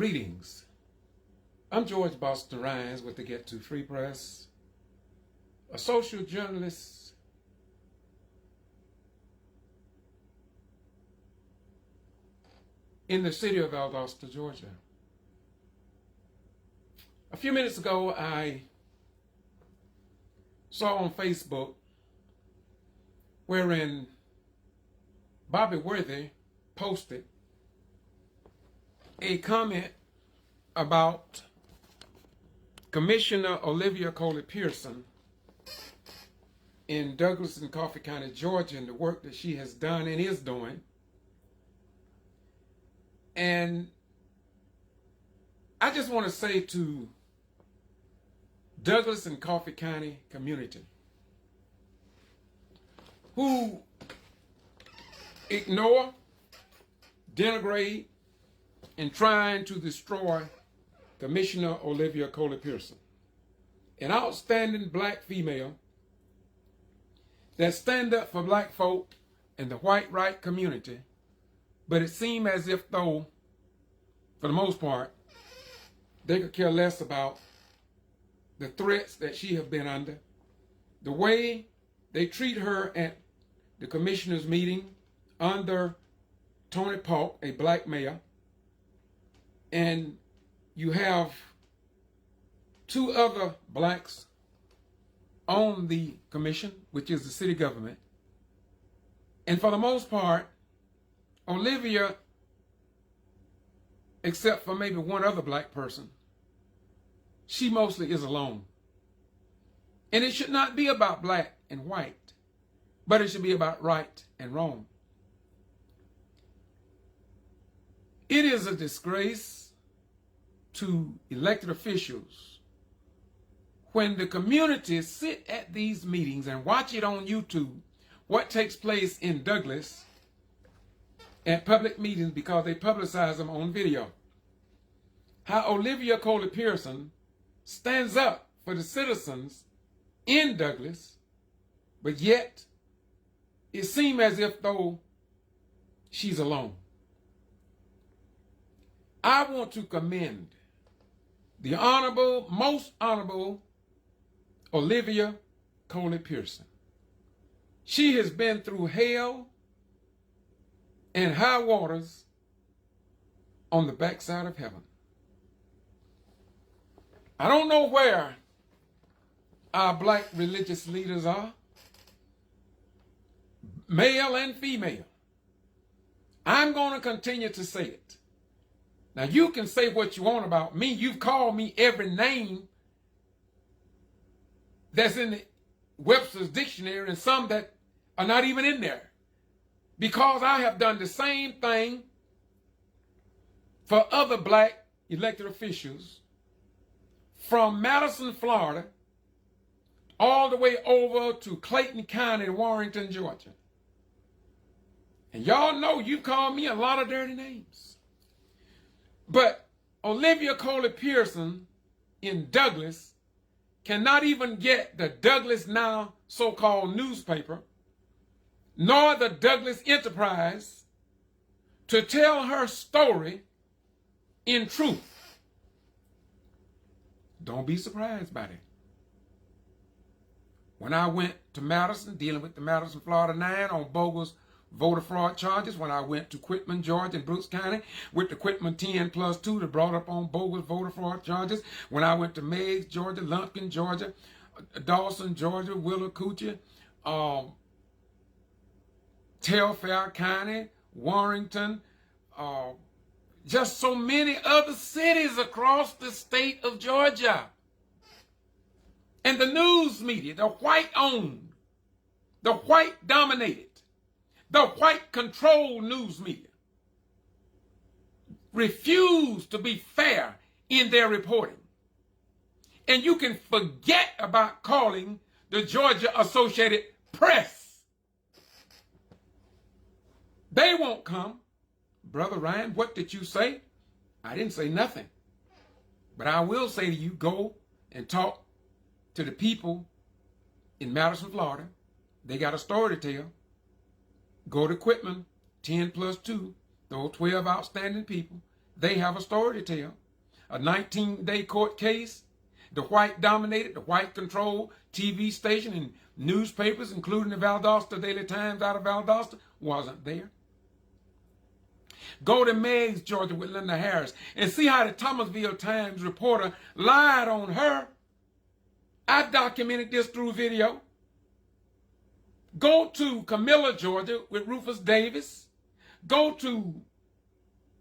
Greetings. I'm George Boston Rhines with the Getto Free Press, a social journalist in the city of Valdosta, Georgia. A few minutes ago, I saw on Facebook wherein Bobby Worthy posted a comment about Commissioner Olivia Coley Pearson in Douglas and Coffee County, Georgia, and the work that she has done and is doing. And I just want to say to Douglas and Coffee County community who ignore, denigrate, and trying to destroy Commissioner Olivia Coley Pearson, an outstanding black female that stand up for black folk and the white right community, but it seemed as if though, for the most part, they could care less about the threats that she have been under, the way they treat her at the commissioner's meeting under Tony Polk, a black mayor, and you have two other blacks on the commission, which is the city government. And for the most part, Olivia, except for maybe one other black person, she mostly is alone. And it should not be about black and white, but it should be about right and wrong. It is a disgrace to elected officials when the community sit at these meetings and watch it on YouTube, what takes place in Douglas at public meetings because they publicize them on video. How Olivia Coley Pearson stands up for the citizens in Douglas, but yet it seems as if though she's alone. I want to commend the honorable, most honorable Olivia Coley Pearson. She has been through hell and high waters on the backside of heaven. I don't know where our black religious leaders are, male and female. I'm going to continue to say it. Now, you can say what you want about me. You've called me every name that's in the Webster's dictionary and some that are not even in there, because I have done the same thing for other black elected officials from Madison, Florida, all the way over to Clayton County, Warrenton, Georgia. And y'all know you called me a lot of dirty names. But Olivia Coley Pearson in Douglas cannot even get the Douglas Now so-called newspaper, nor the Douglas Enterprise to tell her story in truth. Don't be surprised by that. When I went to Madison, dealing with the Madison, Florida 9 on bogus voter fraud charges, when I went to Quitman, Georgia, and Brooks County with the Quitman 10+2 that brought up on bogus voter fraud charges, when I went to Meigs, Georgia, Lumpkin, Georgia, Dawson, Georgia, Willacoochee, Telfair County, Warrenton, just so many other cities across the state of Georgia. And the news media, the white-owned, the white-dominated, the white-controlled news media refuse to be fair in their reporting. And you can forget about calling the Georgia Associated Press. They won't come. Brother Ryan, what did you say? I didn't say nothing. But I will say to you, go and talk to the people in Madison, Florida. They got a story to tell. Go to Quitman, 10+2, those 12 outstanding people, they have a story to tell. A 19-day court case, the white-dominated, the white-controlled TV station and newspapers, including the Valdosta Daily Times out of Valdosta, wasn't there. Go to Meigs, Georgia with Linda Harris and see how the Thomasville Times reporter lied on her. I documented this through video. Go to Camilla, Georgia with Rufus Davis. Go to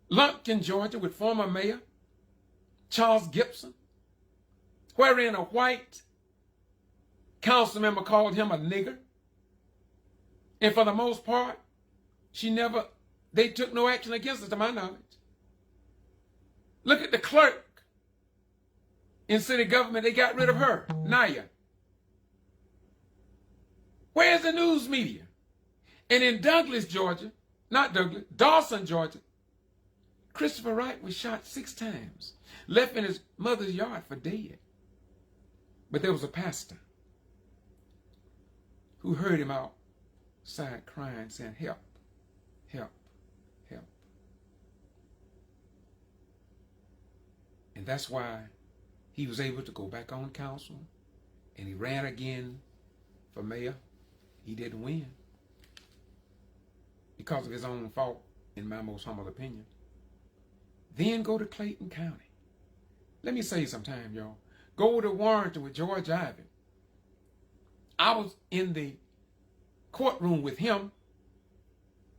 Lumpkin, Georgia with former Mayor Charles Gibson, wherein a white council member called him a nigger. And for the most part, they took no action against us, to my knowledge. Look at the clerk in city government. They got rid of her, Naya. Where's the news media? And in Douglas, Georgia, Dawson, Georgia, Christopher Wright was shot 6 times, left in his mother's yard for dead. But there was a pastor who heard him outside crying, saying, help, help, help. And that's why he was able to go back on council, and he ran again for mayor. He didn't win because of his own fault, in my most humble opinion. Then go to Clayton County. Let me say sometime, y'all. Go to Warrenton with George Ivey. I was in the courtroom with him,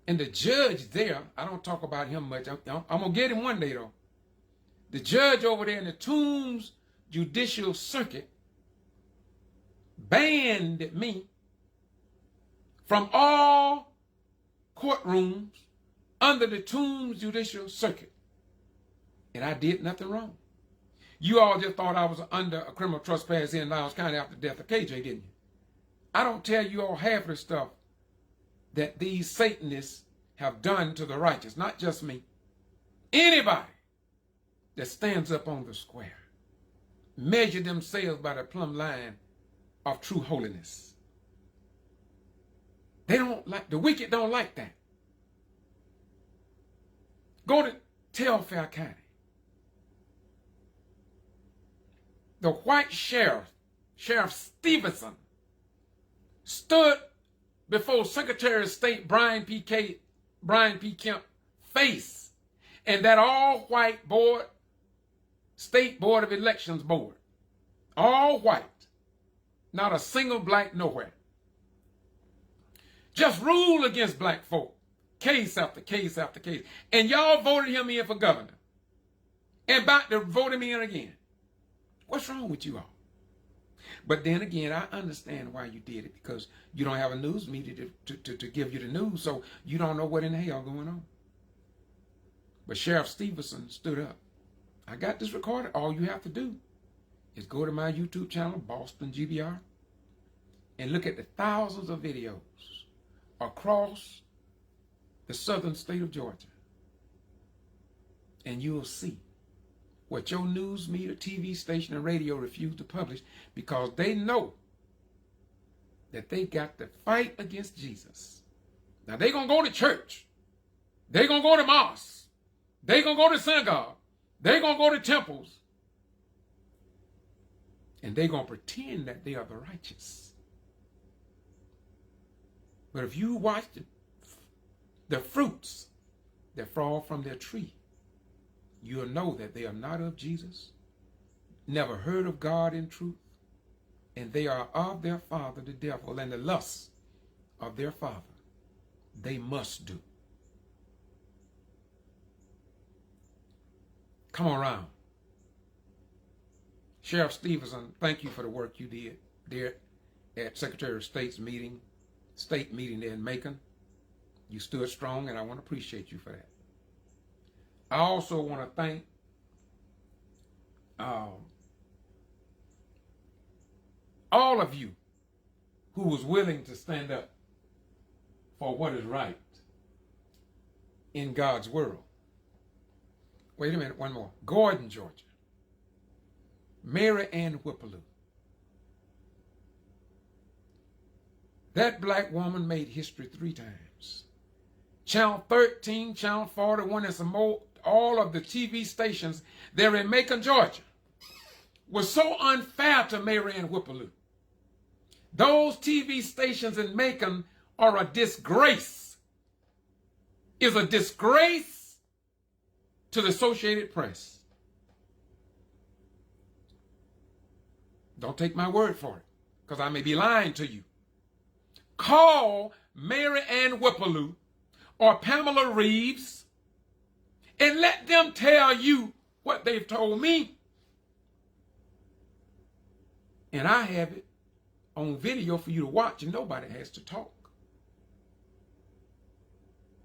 and the judge there, I don't talk about him much. I'm going to get him one day, though. The judge over there in the Tombs Judicial Circuit banned me from all courtrooms under the Tombs Judicial Circuit. And I did nothing wrong. You all just thought I was under a criminal trespass in Lowndes County after the death of KJ, didn't you? I don't tell you all half of the stuff that these Satanists have done to the righteous, not just me. Anybody that stands up on the square, measure themselves by the plumb line of true holiness. They don't like, the wicked don't like that. Go to Telfair County. The white sheriff, Sheriff Stevenson, stood before Secretary of State Brian P. Kemp's face and that all-white board, State Board of Elections board. All white. Not a single black nowhere. Just rule against black folk. Case after case after case. And y'all voted him in for governor. And about to vote him in again. What's wrong with you all? But then again, I understand why you did it, because you don't have a news media to give you the news, so you don't know what in the hell going on. But Sheriff Stevenson stood up. I got this recorded. All you have to do is go to my YouTube channel, Boston G.B.R, and look at the thousands of videos across the southern state of Georgia. And you'll see what your news media, TV station, and radio refuse to publish, because they know that they got to fight against Jesus. Now, they're going to go to church. They're going to go to mosque. They're going to go to synagogue. They're going to go to temples. And they're going to pretend that they are the righteous. But if you watch the fruits that fall from their tree, you'll know that they are not of Jesus, never heard of God in truth, and they are of their father, the devil, and the lusts of their father they must do. Come around. Sheriff Stevenson, thank you for the work you did there at Secretary of State's meeting, state meeting there in Macon. You stood strong, and I want to appreciate you for that. I also want to thank all of you who was willing to stand up for what is right in God's world. Wait a minute, one more. Gordon, Georgia. Mary Ann Whippaloo. That black woman made history 3 times. Channel 13, Channel 41, and some more all of the TV stations there in Macon, Georgia, was so unfair to Mary Ann Whippaloo. Those TV stations in Macon are a disgrace. Is a disgrace to the Associated Press. Don't take my word for it, because I may be lying to you. Call Mary Ann Whippaloo or Pamela Reeves and let them tell you what they've told me. And I have it on video for you to watch, and nobody has to talk.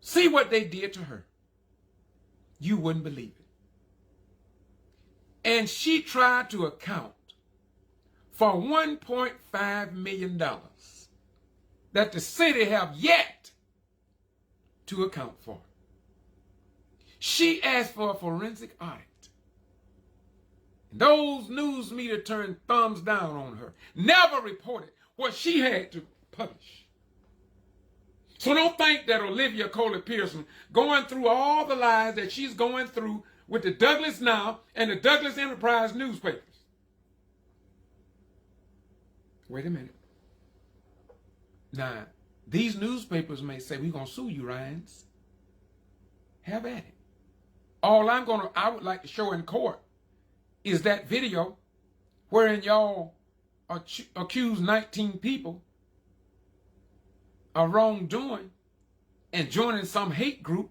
See what they did to her. You wouldn't believe it. And she tried to account for $1.5 million that the city have yet to account for. She asked for a forensic audit. Those news media turned thumbs down on her, never reported what she had to publish. So don't think that Olivia Coley Pearson, going through all the lies that she's going through with the Douglas Now and the Douglas Enterprise newspapers. Wait a minute. Now, these newspapers may say, we're going to sue you, Ryans. Have at it. All I would like to show in court is that video wherein y'all accuse 19 people of wrongdoing and joining some hate group.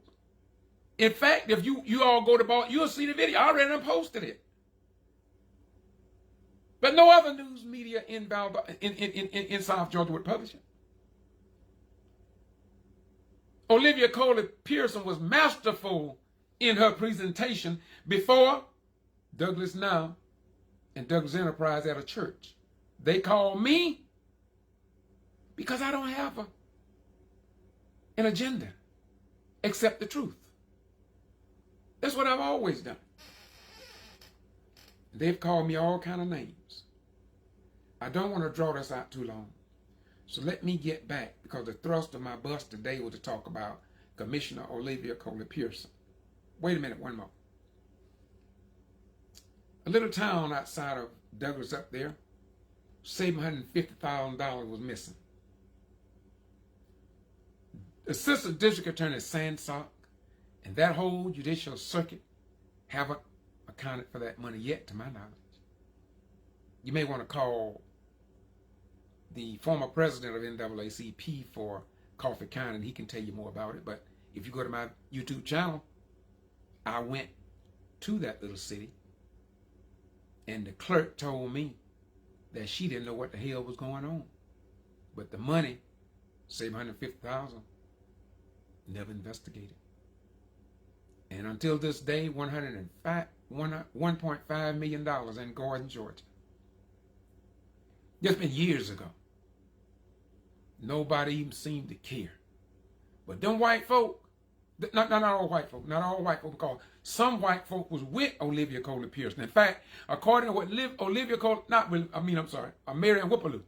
In fact, if you all go to bar, you'll see the video. I already posted it. But no other news media in South Georgia would publish it. Olivia Coley Pearson was masterful in her presentation before Douglas Now and Douglas Enterprise at a church. They called me because I don't have an agenda except the truth. That's what I've always done. They've called me all kind of names. I don't want to draw this out too long. So let me get back, because the thrust of my bus today was to talk about Commissioner Olivia Coley Pearson. Wait a minute, one more. A little town outside of Douglas up there, $750,000 was missing. Assistant District Attorney Sansock and that whole judicial circuit haven't accounted for that money yet, to my knowledge. You may want to call the former president of NAACP for Coffee County, and he can tell you more about it. But if you go to my YouTube channel, I went to that little city, and the clerk told me that she didn't know what the hell was going on. But the money, $750,000, never investigated. And until this day, $1.5 million in Gordon, Georgia. It's been years ago. Nobody even seemed to care. But them white folk, not all white folk, because some white folk was with Olivia Coley Pearson. In fact, according to what Mary Ann Whippaloo.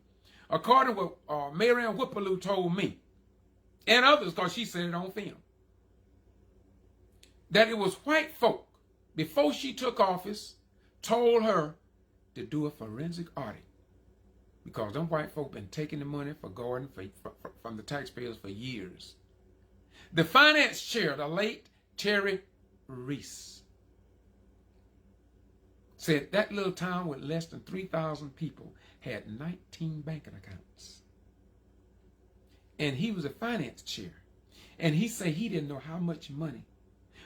According to what Mary Ann Whippaloo told me, and others, because she said it on film, that it was white folk, before she took office, told her to do a forensic audit. Because them white folk been taking the money for Gordon from the taxpayers for years. The finance chair, the late Terry Reese, said that little town with less than 3,000 people had 19 banking accounts. And he was a finance chair. And he said he didn't know how much money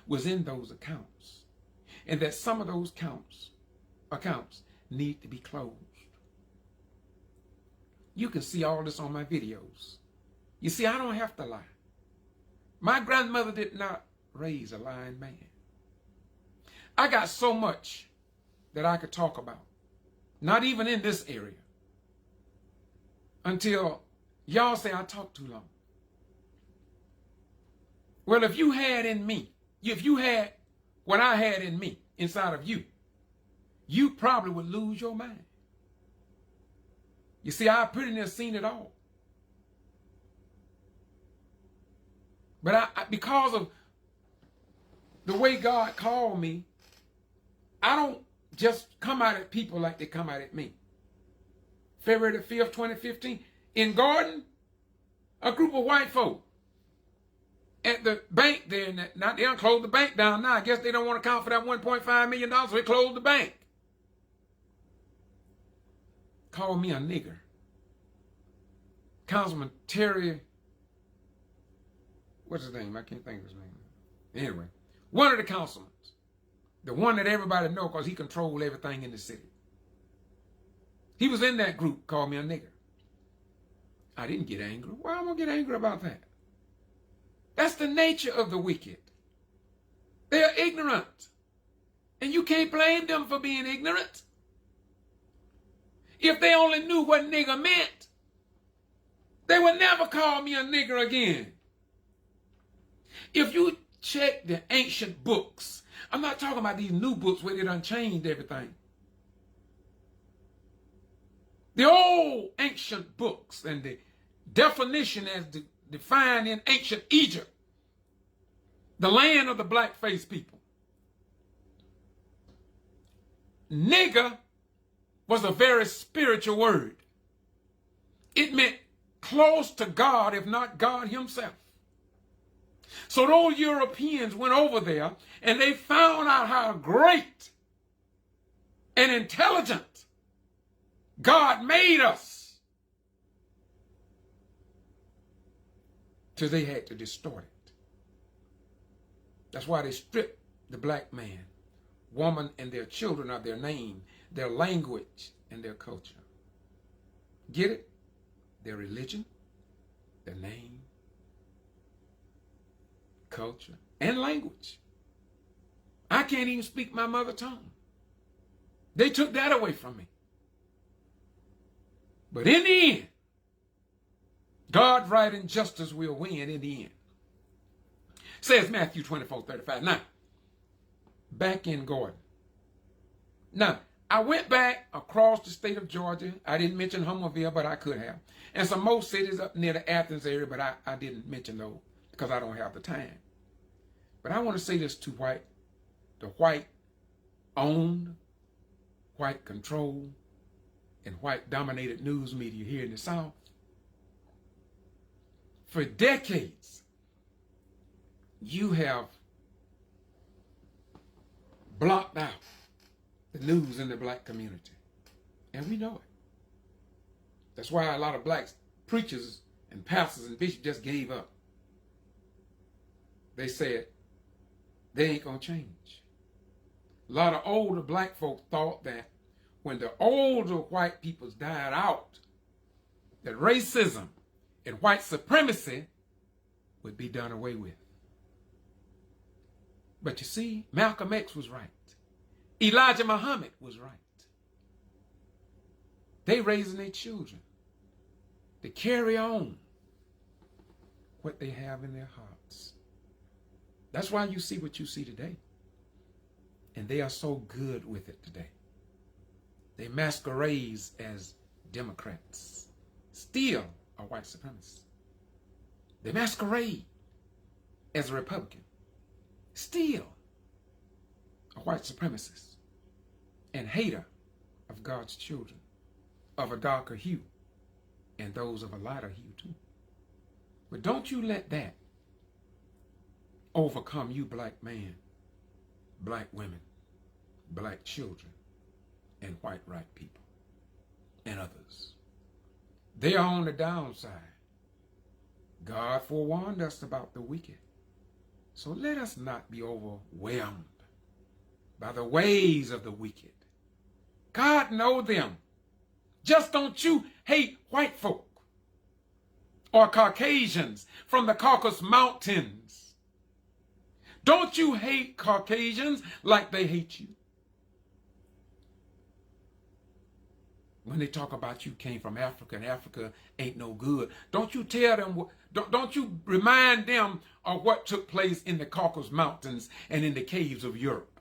was in those accounts. And that some of those accounts need to be closed. You can see all this on my videos. You see, I don't have to lie. My grandmother did not raise a lying man. I got so much that I could talk about, not even in this area, until y'all say I talk too long. Well, if you had in me, if you had what I had in me inside of you, you probably would lose your mind. You see, I've pretty near seen it all. But because of the way God called me, I don't just come out at people like they come out at me. February the 5th, 2015, in Gordon, a group of white folk at the bank there, and they don't close the bank down now. I guess they don't want to account for that $1.5 million, so they closed the bank. Called me a nigger. Councilman Terry, what's his name? I can't think of his name. Anyway, one of the councilmen, the one that everybody knows because he controlled everything in the city. He was in that group, called me a nigger. I didn't get angry. Why am I going to get angry about that? That's the nature of the wicked. They are ignorant. And you can't blame them for being ignorant. If they only knew what nigger meant, they would never call me a nigger again. If you check the ancient books, I'm not talking about these new books where they done changed everything. The old ancient books and the definition as defined in ancient Egypt, the land of the black-faced people. Nigger was a very spiritual word. It meant close to God, if not God himself. So those Europeans went over there and they found out how great and intelligent God made us, till they had to distort it. That's why they stripped the black man, woman, and their children of their name, their language, and their culture. Get it? Their religion, their name, culture, and language. I can't even speak my mother tongue. They took that away from me. But in the end, God, right, and justice will win in the end. Says Matthew 24:35. Now, back in Gordon. Now, I went back across the state of Georgia. I didn't mention Hummelville, but I could have. And some more cities up near the Athens area, but I didn't mention those because I don't have the time. But I want to say this to the white-owned, white-controlled, and white-dominated news media here in the South. For decades, you have blocked out the news in the black community. And we know it. That's why a lot of black preachers and pastors and bishops just gave up. They said, they ain't going to change. A lot of older black folk thought that when the older white peoples died out, that racism and white supremacy would be done away with. But you see, Malcolm X was right. Elijah Muhammad was right. They raising their children to carry on what they have in their hearts. That's why you see what you see today. And they are so good with it today. They masquerade as Democrats, still are white supremacists. They masquerade as a Republican, still a white supremacist and hater of God's children, of a darker hue, and those of a lighter hue too. But don't you let that overcome you, black man, black women, black children, and white right people, and others. They are on the downside. God forewarned us about the wicked. So let us not be overwhelmed by the ways of the wicked. God knows them. Just don't you hate white folk or Caucasians from the Caucasus Mountains. Don't you hate Caucasians like they hate you. When they talk about you came from Africa and Africa ain't no good, don't you tell them, don't you remind them of what took place in the Caucasus Mountains and in the caves of Europe.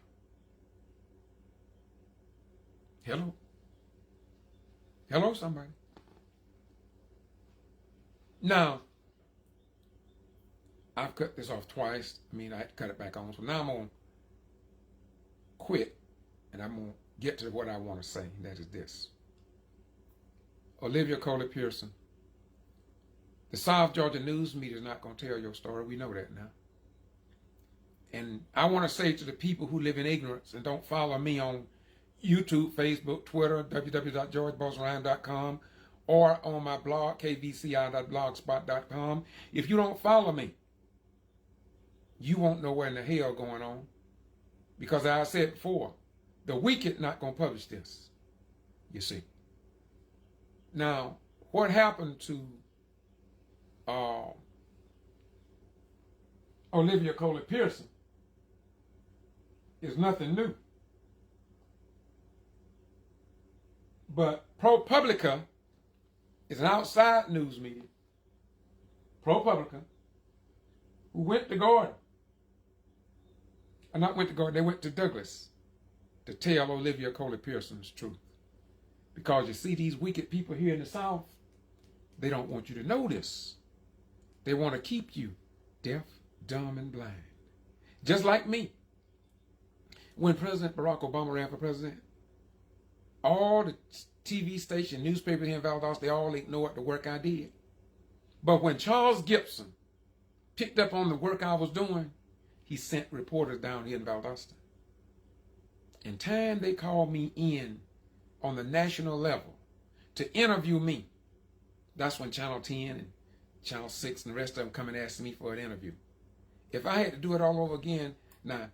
Hello? Hello, somebody. Now, I've cut this off twice. I mean, I had to cut it back on. So now I'm going to quit, and I'm going to get to what I want to say, and that is this. Olivia Coley Pearson, the South Georgia news media is not going to tell your story. We know that now. And I want to say to the people who live in ignorance and don't follow me on YouTube, Facebook, Twitter, www.georgebosryan.com, or on my blog, kvci.blogspot.com. If you don't follow me, you won't know what in the hell going on. Because as I said before, the wicked not going to publish this, you see. Now, what happened to Olivia Coley Pearson is nothing new. But PRO-PUBLICA is an outside news media, PRO-PUBLICA, who went to Gordon. Or not went to Gordon, they went to Douglas to tell Olivia Coley Pearson's truth. Because you see, these wicked people here in the South, they don't want you to know this. They want to keep you deaf, dumb, and blind. Just like me. When President Barack Obama ran for president, all the TV station, newspapers here in Valdosta, they all ignored the work I did. But when Charles Gibson picked up on the work I was doing, he sent reporters down here in Valdosta. In time they called me in on the national level to interview me. That's when Channel 10 and Channel 6 and the rest of them come and ask me for an interview. If I had to do it all over again, now,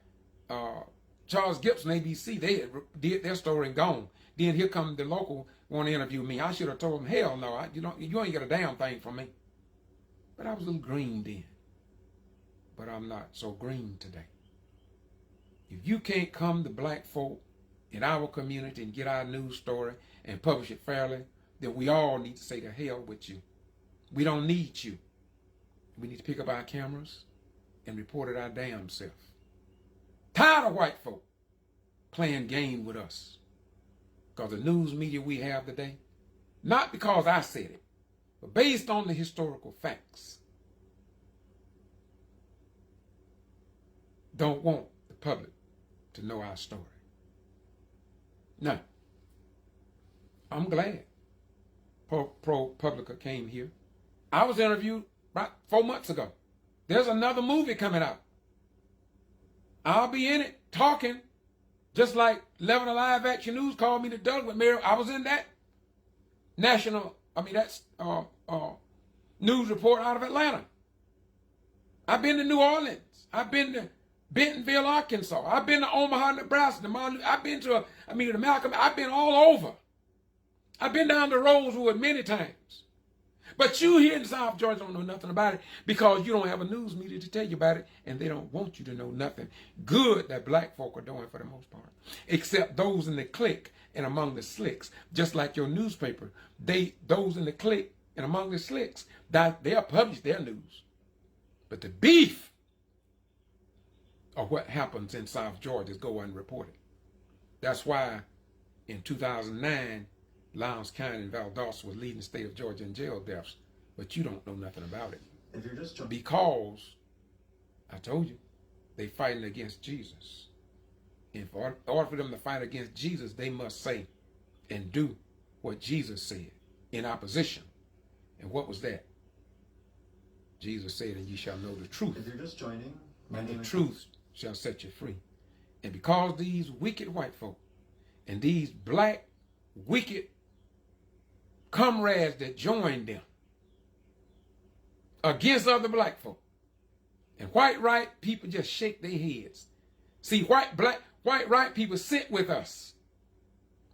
Charles Gibson, ABC, they did their story and gone. Then here come the local want to interview me. I should have told them, hell no, you ain't get a damn thing from me. But I was a little green then. But I'm not so green today. If you can't come to black folk in our community and get our news story and publish it fairly, then we all need to say to hell with you. We don't need you. We need to pick up our cameras and report it our damn self. Tired of white folk playing game with us. Because the news media we have today, not because I said it, but based on the historical facts, don't want the public to know our story. Now, I'm glad PRO-PUBLICA came here. I was interviewed about 4 months ago. There's another movie coming out. I'll be in it talking, just like 11 Alive Action News called me to Doug with Mary. I was in that that's news report out of Atlanta. I've been to New Orleans. I've been to Bentonville, Arkansas. I've been to Omaha, Nebraska. I've been to, Malcolm. I've been all over. I've been down to Rosewood many times. But you here in South Georgia don't know nothing about it because you don't have a news media to tell you about it, and they don't want you to know nothing good that black folk are doing for the most part, except those in the clique and among the slicks, just like your newspaper. Those in the clique and among the slicks, they'll publish their news. But the beef of what happens in South Georgia is go unreported. That's why in 2009, Lowndes County and Valdosta was leading the state of Georgia in jail deaths, but you don't know nothing about it. If you're just because, I told you, they fighting against Jesus. And in order for them to fight against Jesus, they must say and do what Jesus said in opposition. And what was that? Jesus said, and ye shall know the truth. If you're just joining, and the truth shall set you free. And because these wicked white folk and these black wicked comrades that joined them against other black folk, and white right people just shake their heads. See, white right people sit with us.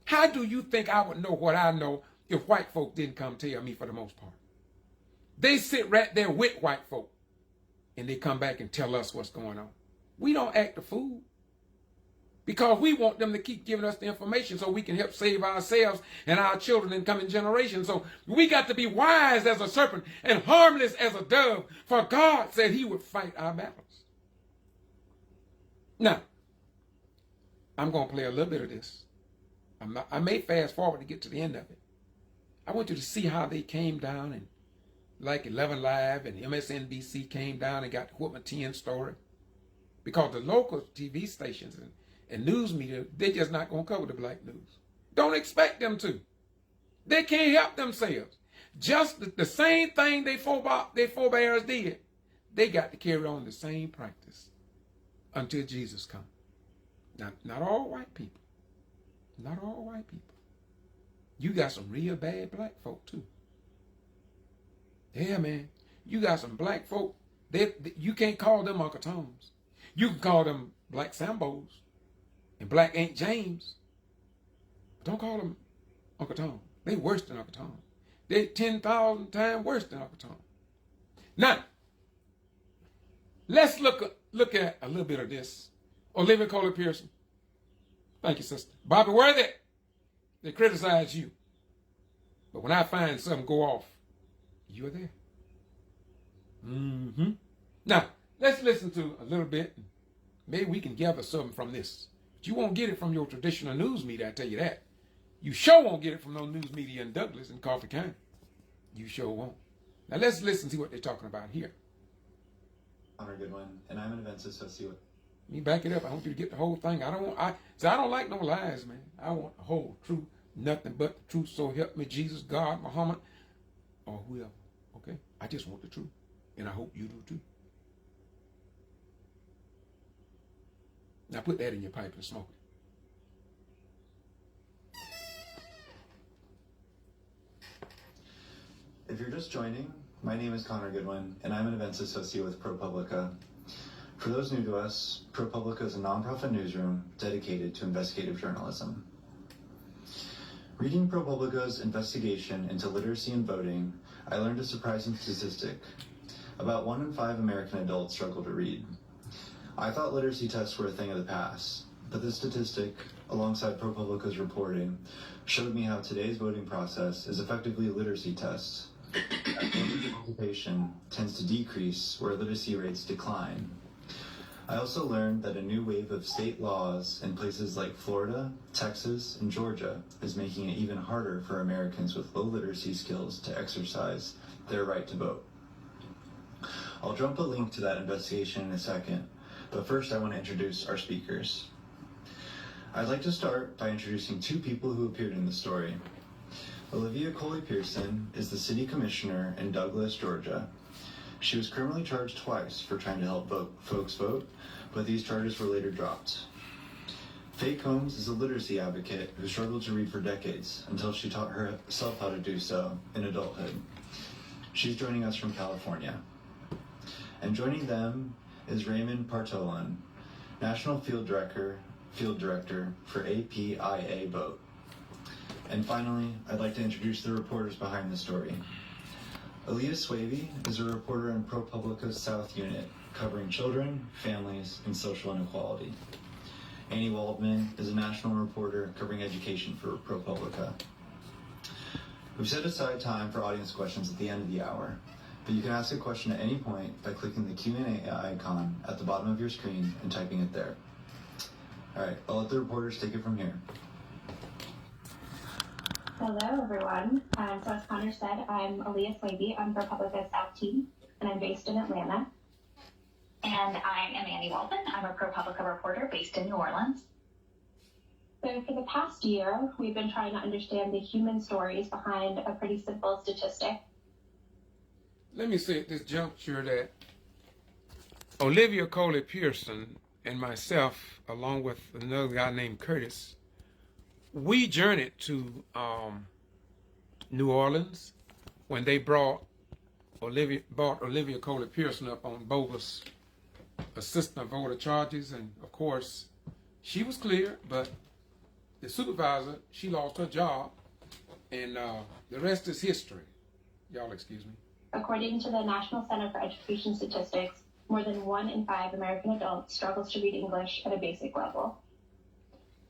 How do you think I would know what I know if white folk didn't come tell me for the most part? They sit right there with white folk, and they come back and tell us what's going on. We don't act a fool because we want them to keep giving us the information so we can help save ourselves and our children in coming generations. So we got to be wise as a serpent and harmless as a dove, for God said he would fight our battles. Now, I'm going to play a little bit of this. I may fast forward to get to the end of it. I want you to see how they came down and like 11 Live and MSNBC came down and got the Whitman 10 story. Because the local TV stations and news media, they're just not going to cover the black news. Don't expect them to. They can't help themselves. Just the same thing their forebears did, they got to carry on the same practice until Jesus comes. Not all white people. Not all white people. You got some real bad black folk too. Yeah, man. You got some black folk. You can't call them Uncle Toms. You can call them Black Sambos and Black Aunt James. But don't call them Uncle Tom. They worse than Uncle Tom. They 10,000 times worse than Uncle Tom. Now, let's look at a little bit of this. Olivia Coley Pearson. Thank you, sister. Bobby Worthy. They criticize you. But when I find something go off, you're there. Now, let's listen to a little bit. Maybe we can gather something from this. But you won't get it from your traditional news media, I tell you that. You sure won't get it from no news media in Douglas and Coffee County. You sure won't. Now let's listen to what they're talking about here. Connor Goodwin, and I'm an events associate. Let me back it up. I want you to get the whole thing. I don't like no lies, man. I want the whole truth, nothing but the truth. So help me, Jesus, God, Muhammad, or whoever. Okay? I just want the truth, and I hope you do too. Now put that in your pipe and smoke it. If you're just joining, my name is Connor Goodwin, and I'm an events associate with PRO-PUBLICA. For those new to us, PRO-PUBLICA is a nonprofit newsroom dedicated to investigative journalism. Reading PRO-PUBLICA's investigation into literacy and voting, I learned a surprising statistic. About 1 in 5 American adults struggle to read. I thought literacy tests were a thing of the past, but this statistic, alongside PRO-PUBLICA's reporting, showed me how today's voting process is effectively a literacy test. Participation tends to decrease where literacy rates decline. I also learned that a new wave of state laws in places like Florida, Texas, and Georgia is making it even harder for Americans with low literacy skills to exercise their right to vote. I'll drop a link to that investigation in a second, but first I want to introduce our speakers. I'd like to start by introducing two people who appeared in the story. Olivia Coley Pearson is the city commissioner in Douglas, Georgia. She was criminally charged twice for trying to help folks vote, but these charges were later dropped. Faye Combs is a literacy advocate who struggled to read for decades until she taught herself how to do so in adulthood. She's joining us from California. And joining them is Raymond Partolin, National Field Director for APIA Vote. And finally, I'd like to introduce the reporters behind the story. Aaliyah Swaby is a reporter in PRO-PUBLICA's South Unit, covering children, families, and social inequality. Annie Waldman is a national reporter covering education for PRO-PUBLICA. We've set aside time for audience questions at the end of the hour, but you can ask a question at any point by clicking the Q&A icon at the bottom of your screen and typing it there. All right, I'll let the reporters take it from here. Hello, everyone. So as Connor said, I'm Aaliyah Swaby. I'm PRO-PUBLICA's South team, and I'm based in Atlanta. And I am Annie Waldman. I'm a PRO-PUBLICA reporter based in New Orleans. So for the past year, we've been trying to understand the human stories behind a pretty simple statistic. Let me say at this juncture that Olivia Coley Pearson and myself, along with another guy named Curtis, we journeyed to New Orleans when they brought Olivia Coley Pearson up on bogus assistant voter charges, and of course she was cleared, but the supervisor, she lost her job, and the rest is history. Y'all excuse me. According to the National Center for Education Statistics, more than 1 in 5 American adults struggles to read English at a basic level.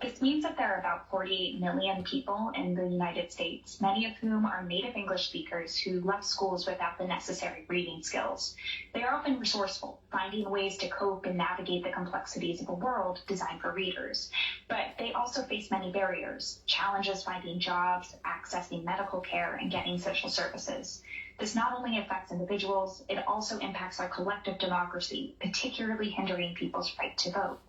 This means that there are about 48 million people in the United States, many of whom are native English speakers who left schools without the necessary reading skills. They are often resourceful, finding ways to cope and navigate the complexities of a world designed for readers. But they also face many barriers, challenges finding jobs, accessing medical care, and getting social services. This not only affects individuals, it also impacts our collective democracy, particularly hindering people's right to vote.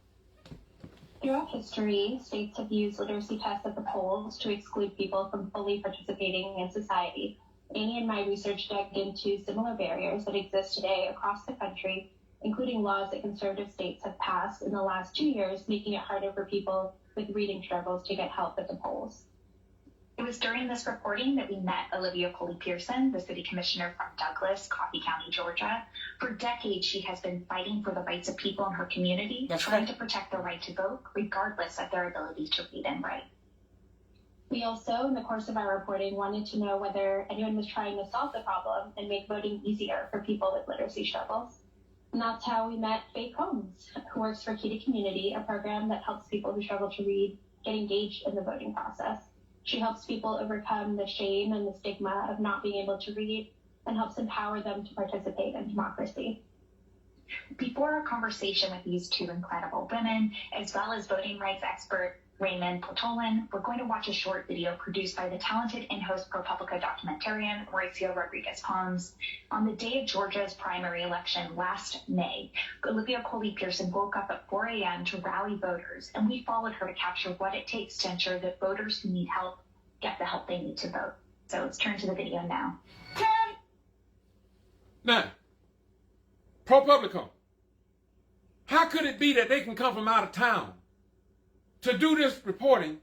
Throughout history, states have used literacy tests at the polls to exclude people from fully participating in society. Annie and my research dug into similar barriers that exist today across the country, including laws that conservative states have passed in the last 2 years, making it harder for people with reading struggles to get help at the polls. It was during this reporting that we met Olivia Pearson, the city commissioner from Douglas, Coffee County, Georgia. For decades, she has been fighting for the rights of people in her community, trying to protect their right to vote, regardless of their ability to read and write. We also, in the course of our reporting, wanted to know whether anyone was trying to solve the problem and make voting easier for people with literacy struggles. And that's how we met Faith Holmes, who works for Key to Community, a program that helps people who struggle to read get engaged in the voting process. She helps people overcome the shame and the stigma of not being able to read and helps empower them to participate in democracy. Before our conversation with these two incredible women, as well as voting rights expert Raymond Potolin, we're going to watch a short video produced by the talented in-house PRO-PUBLICA documentarian Mauricio Rodriguez-Pons. On the day of Georgia's primary election last May, Olivia Pearson woke up at 4 a.m. to rally voters, and we followed her to capture what it takes to ensure that voters who need help get the help they need to vote. So let's turn to the video now. Now, PRO-PUBLICA, how could it be that they can come from out of town to do this reporting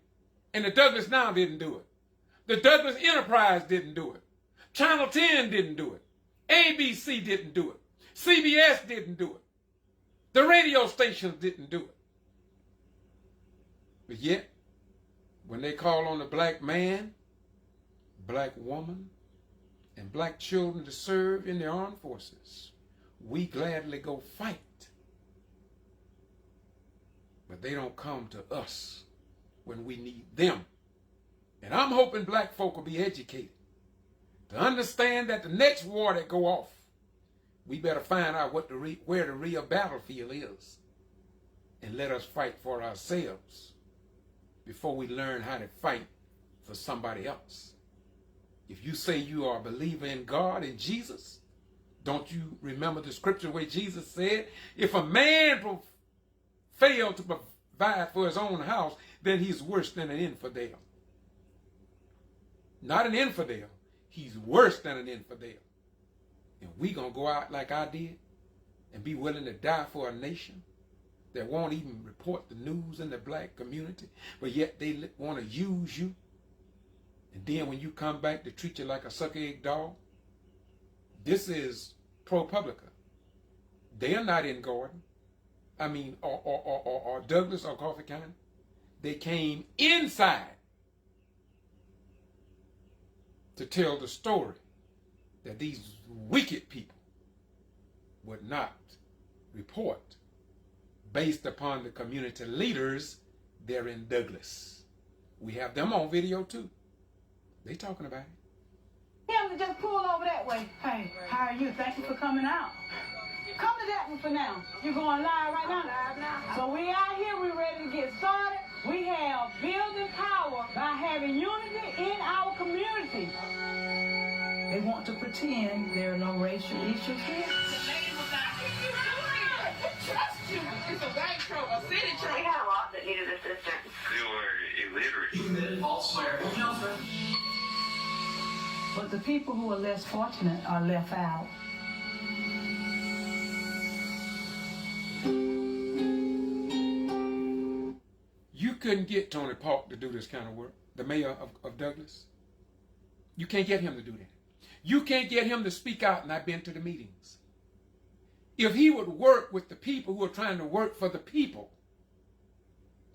and the Douglas Now didn't do it? The Douglas Enterprise didn't do it. Channel 10 didn't do it. ABC didn't do it. CBS didn't do it. The radio stations didn't do it. But yet, when they call on the black man, black woman, and black children to serve in the armed forces, we gladly go fight. But they don't come to us when we need them. And I'm hoping black folk will be educated to understand that the next war that go off, we better find out where the real battlefield is and let us fight for ourselves before we learn how to fight for somebody else. If you say you are a believer in God and Jesus, don't you remember the scripture where Jesus said, if a man fail to provide for his own house, then he's worse than an infidel. Not an infidel, he's worse than an infidel. And we gonna go out like I did and be willing to die for a nation that won't even report the news in the black community, but yet they want to use you. And then when you come back, to treat you like a sucker-egg dog. This is PRO-PUBLICA. They are not in Gordon. Or Douglas or Coffee County. They came inside to tell the story that these wicked people would not report based upon the community leaders there in Douglas. We have them on video too. They talking about it. Yeah, just pull over that way. Hey, how are you? Thank you for coming out. Come to that one for now. You're going live right now? Live now. So we out here, we ready to get started. We have building power by having unity in our community. They want to pretend there are no racial issues here. It's a white trope, a city trope. We had a lot that needed assistance. They were illiterate. You committed false swear. No, sir. But the people who are less fortunate are left out. You couldn't get Tony Park to do this kind of work, the mayor of Douglas. You can't get him to do that. You can't get him to speak out, and I've been to the meetings. If he would work with the people who are trying to work for the people,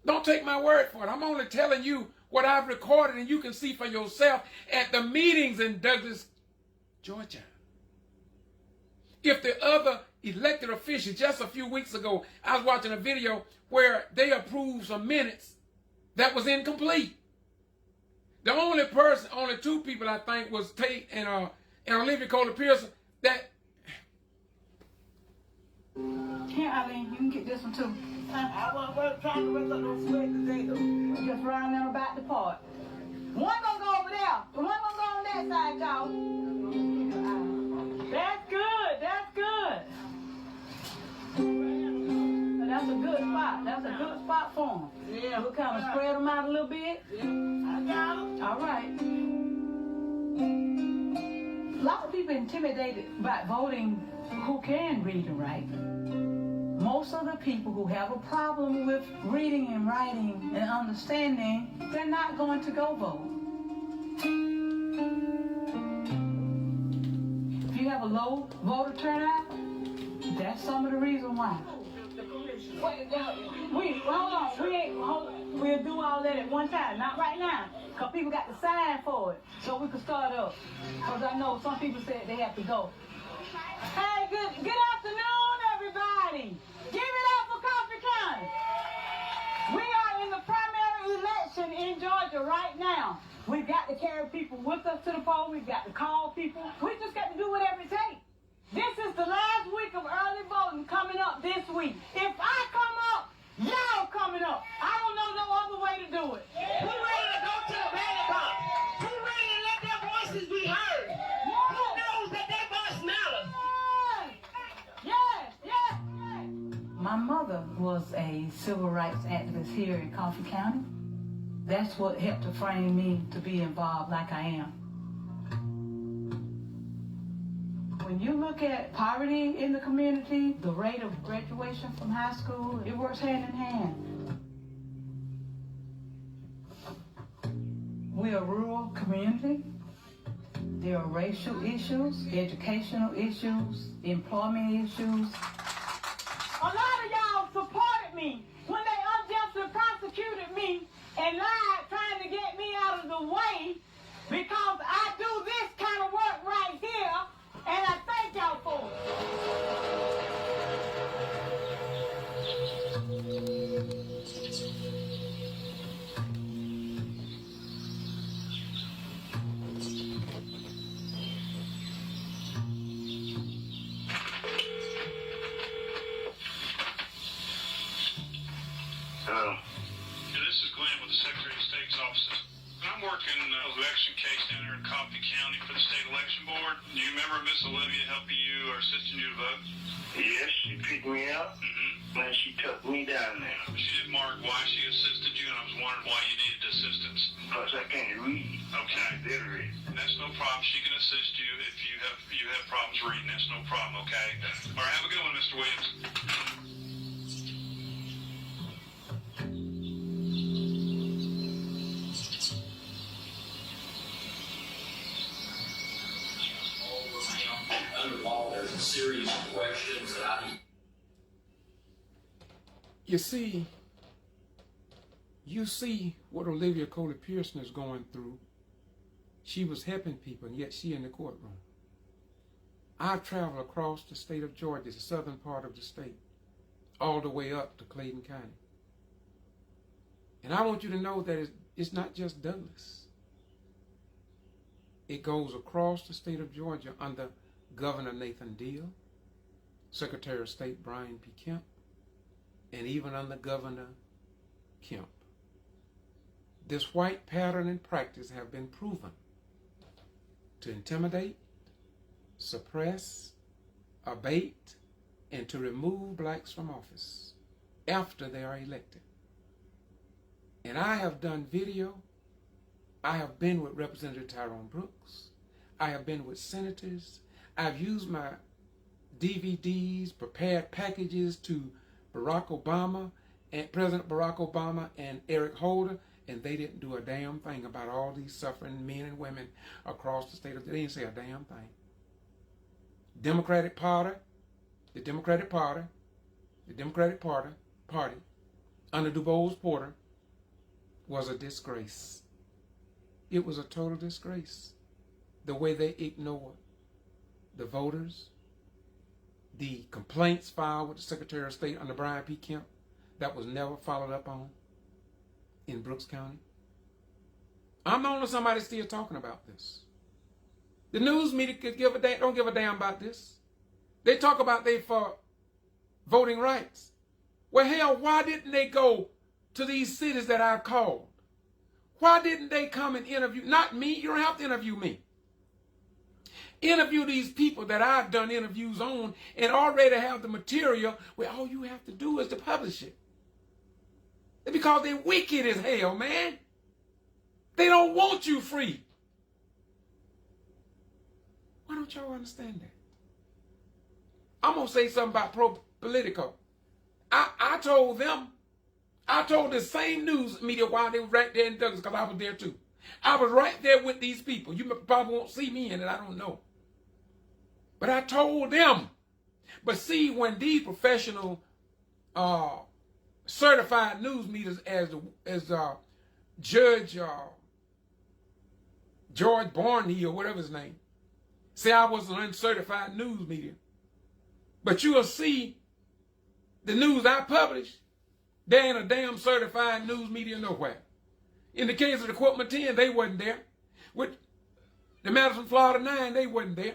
don't take my word for it. I'm only telling you what I've recorded, and you can see for yourself at the meetings in Douglas, Georgia. If the other elected officials, just a few weeks ago, I was watching a video where they approved some minutes that was incomplete. The only two people I think was Tate and Olivia Coley Pearson that. Here, Eileen, you can get this one too. I wasn't trying to rest up those sweat potatoes. Just round them about the part. One gonna go over there. The one gonna go on that side, y'all. That's good. That's good. That's a good spot. That's a good spot for them. Yeah. We'll kind of spread them out a little bit. Yeah. I got them. All right. A lot of people intimidated by voting who can read and write. Most of the people who have a problem with reading and writing and understanding, they're not going to go vote. If you have a low voter turnout, that's some of the reason why. Hold on. We'll do all that at one time, not right now, because people got to sign for it, so we can start up. Because I know some people said they have to go. Hey, good afternoon, everybody. Give it up for Coffee County. We are in the primary election in Georgia right now. We've got to carry people with us to the poll. We've got to call people. We just got to do whatever it takes. This is the last week of early voting coming up this week. If I come up, y'all coming up. I don't know no other way to do it. Who ready to go to the ballot box? Who ready to let their voices be heard? Who knows that their voice matters? Yes. My mother was a civil rights activist here in Coffee County. That's what helped to frame me to be involved like I am. When you look at poverty in the community, the rate of graduation from high school, it works hand in hand. We're a rural community. There are racial issues, educational issues, employment issues. A lot of y'all supported me when they unjustly prosecuted me and lied, trying to get me out of the way because I do this kind of work right here. And I thank y'all for This is Glenn with the Secretary of State's offices. I'm working an election case down here in Coffee County for the state election board. Do you remember Miss Olivia helping you or assisting you to vote? Yes, she picked me up, and she took me down there. She did mark why she assisted you, and I was wondering why you needed assistance. Because I can't read. Okay. Literally. That's no problem. She can assist you if you have problems reading. That's no problem, okay? All right, have a good one, Mr. Williams. There's a series of questions that I need. You see what Olivia Coley Pearson is going through. She was helping people, and yet she in the courtroom. I've traveled across the state of Georgia, the southern part of the state, all the way up to Clayton County. And I want you to know that it's not just Douglas. It goes across the state of Georgia under Governor Nathan Deal, Secretary of State Brian P. Kemp, and even under Governor Kemp. This white pattern and practice have been proven to intimidate, suppress, abate, and to remove blacks from office after they are elected. And I have done video. I have been with Representative Tyrone Brooks. I have been with senators. I've used my DVDs, prepared packages to Barack Obama and President Barack Obama and Eric Holder, and they didn't do a damn thing about all these suffering men and women across the state of. They didn't say a damn thing. The Democratic Party under DuBose Porter was a disgrace. It was a total disgrace. The way they ignored the voters, the complaints filed with the Secretary of State under Brian P. Kemp that was never followed up on. in Brooks County. I'm the only somebody still talking about this. The news media don't give a damn about this. They talk about they for voting rights. Well, hell, why didn't they go to these cities that I've called? Why didn't they come and interview? Not me. You don't have to interview me. Interview these people that I've done interviews on and already have the material where all you have to do is to publish it. It's because they're wicked as hell, man. They don't want you free. Why don't y'all understand that? I'm going to say something about PRO-PUBLICA. I told the same news media while they were right there in Douglas, because I was there too. I was right there with these people. You probably won't see me in it, I don't know. But I told them. But see, when these professional certified news medias as Judge George Barney or whatever his name, say I was an uncertified news media. But you'll see the news I publish, there ain't a damn certified news media nowhere. In the case of the Quitman 10, they wasn't there. With the Madison, Florida 9, they wasn't there.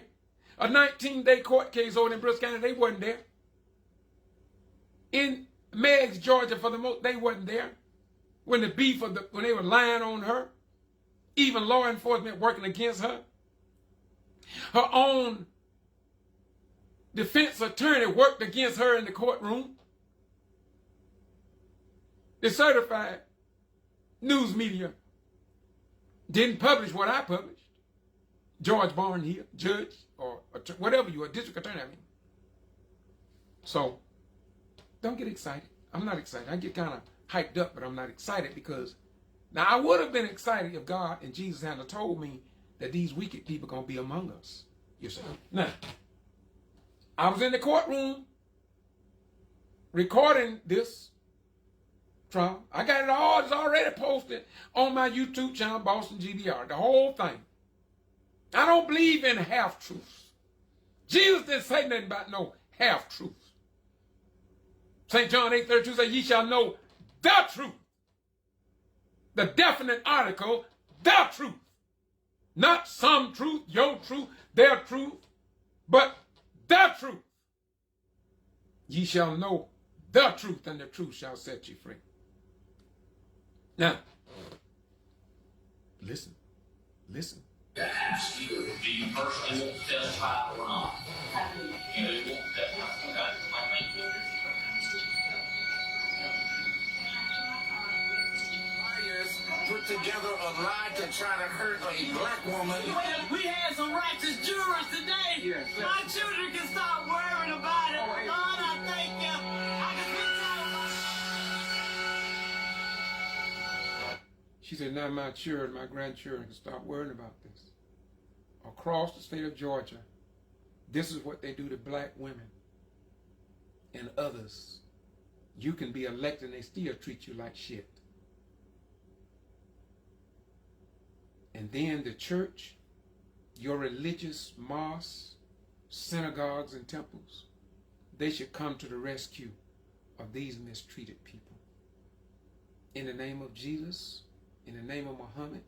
A 19-day court case over in Brooks County, they wasn't there. In Meggs, Georgia, for the most, they wasn't there. When the beef of when they were lying on her, even law enforcement working against her. Her own defense attorney worked against her in the courtroom. The certified news media didn't publish what I published. George Barnes here, judge, or whatever you are, district attorney, I mean. So, don't get excited. I'm not excited. I get kind of hyped up, but I'm not excited because, now I would have been excited if God and Jesus hadn't told me that these wicked people are going to be among us. You see? Now, I was in the courtroom recording this trial. I got it all, it's already posted on my YouTube channel, Boston G.B.R., the whole thing. I don't believe in half-truths. Jesus didn't say nothing about no half-truths. St. John 8:32 says, ye shall know the truth. The definite article, the truth. Not some truth, your truth, their truth, but the truth. Ye shall know the truth, and the truth shall set you free. Now, listen. Do you personally want to testify or not? You won't testify. Liars put together a lie to try to hurt a black woman. We had some righteous jurors today. Yes. My children can stop worrying about it. Lord, I thank you. I can She said, now my children, my grandchildren can stop worrying about this. Across the state of Georgia, this is what they do to black women and others. You can be elected and they still treat you like shit. And then the church, your religious mosques, synagogues, and temples, they should come to the rescue of these mistreated people. In the name of Jesus, in the name of Muhammad,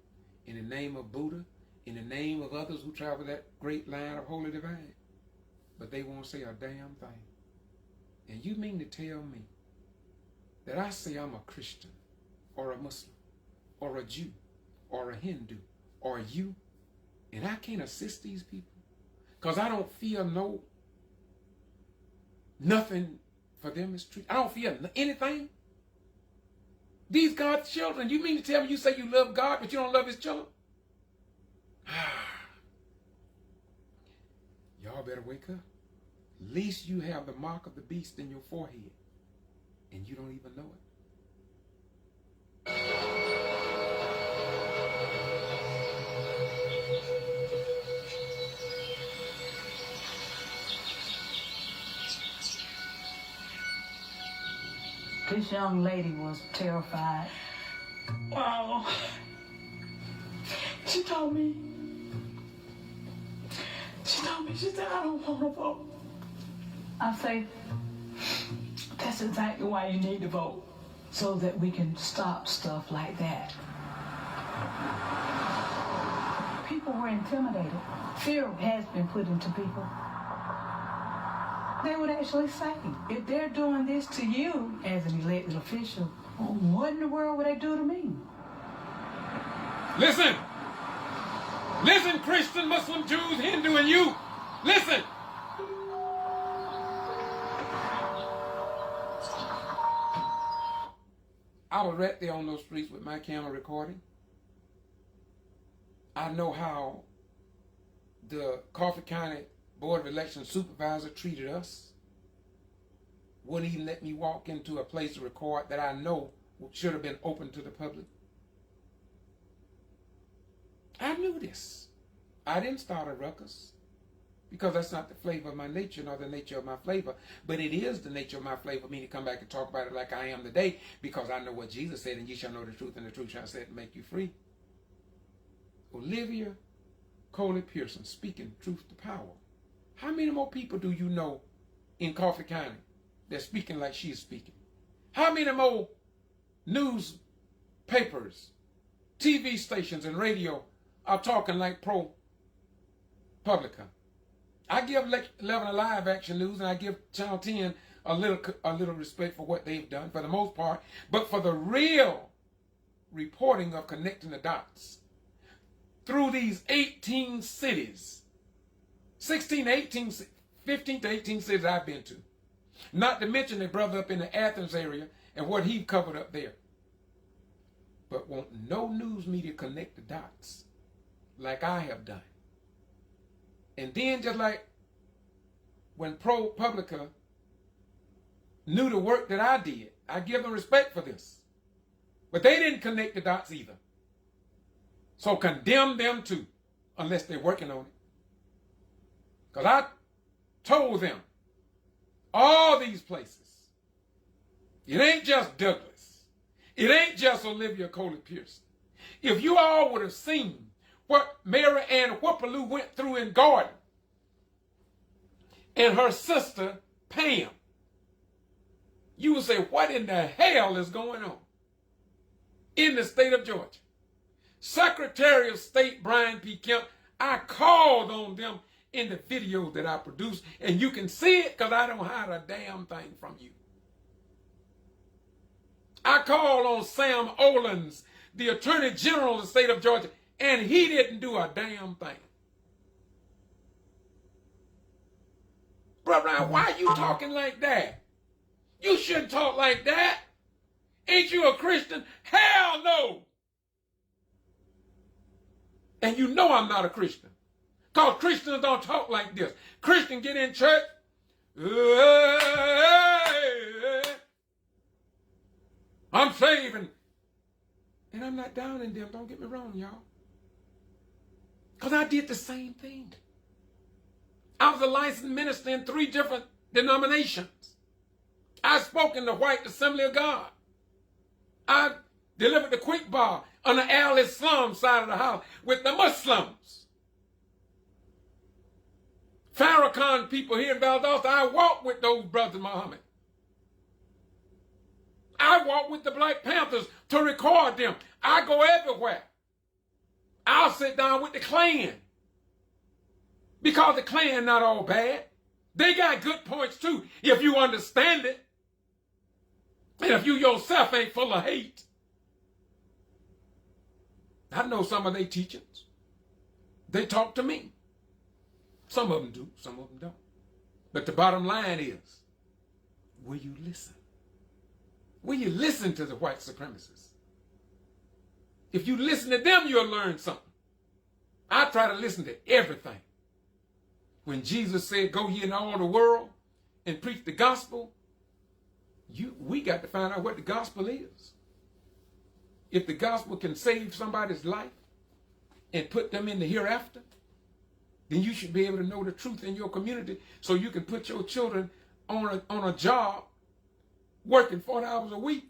in the name of Buddha, in the name of others who travel that great line of holy divide. But they won't say a damn thing. And you mean to tell me that I say I'm a Christian, or a Muslim, or a Jew, or a Hindu, or you, and I can't assist these people? Because I don't feel nothing for them mistreated. I don't feel anything. These God's children, you mean to tell me you say you love God, but you don't love his children? Y'all better wake up. At least you have the mark of the beast in your forehead, and you don't even know it. This young lady was terrified. Wow. She told me, she said, I don't want to vote. I say, that's exactly why you need to vote. so that we can stop stuff like that. People were intimidated. Fear has been put into people. They would actually say, if they're doing this to you as an elected official, what in the world would they do to me? Listen. Listen, Christian, Muslim, Jews, Hindu, and you. Listen. I was right there on those streets with my camera recording. I know how the Coffee County Board of Election supervisor treated us. Wouldn't even let me walk into a place to record that I know should have been open to the public. I knew this. I didn't start a ruckus because that's not the flavor of my nature nor the nature of my flavor. But it is the nature of my flavor for me to come back and talk about it like I am today, because I know what Jesus said, and ye shall know the truth, and the truth shall set and make you free. Olivia Coley Pearson, speaking truth to power. How many more people do you know in Coffee County that's speaking like she's speaking? How many more newspapers, TV stations, and radio are talking like PRO-PUBLICA? I give 11 Alive Action News, and I give Channel 10 a little respect for what they've done for the most part, but for the real reporting of connecting the dots through these 18 cities, 16, 18, 15 to 18 cities I've been to. Not to mention the brother up in the Athens area and what he covered up there. But won't no news media connect the dots like I have done. And then just like when PRO-PUBLICA knew the work that I did, I give them respect for this. But they didn't connect the dots either. So condemn them too, unless they're working on it. Because I told them, all these places, it ain't just Douglas. It ain't just Olivia Coley Pearson. If you all would have seen what Mary Ann Whipperloo went through in Garden, and her sister Pam, you would say, what in the hell is going on in the state of Georgia? Secretary of State Brian P. Kemp, I called on them in the video that I produced, and you can see it because I don't hide a damn thing from you. I called on Sam Olens, the Attorney General of the state of Georgia, and he didn't do a damn thing. Brother, why are you talking like that? You shouldn't talk like that. Ain't you a Christian? Hell no. And you know I'm not a Christian, because Christians don't talk like this. Christians get in church, I'm saving. And I'm not down in them, don't get me wrong, y'all. Because I did the same thing. I was a licensed minister in 3 different denominations. I spoke in the White Assembly of God. I delivered the quick bar on the Al-Islam side of the house with the Muslims. Farrakhan people here in Valdosta, I walked with those brothers, Muhammad. I walk with the Black Panthers to record them. I go everywhere. I'll sit down with the Klan, because the Klan not all bad. They got good points too, if you understand it. And if you yourself ain't full of hate. I know some of their teachings. They talk to me. Some of them do, some of them don't. But the bottom line is, will you listen? Will you listen to the white supremacists? If you listen to them, you'll learn something. I try to listen to everything. When Jesus said, go ye into all the world and preach the gospel, we got to find out what the gospel is. If the gospel can save somebody's life and put them in the hereafter, then you should be able to know the truth in your community so you can put your children on a job working 40 hours a week.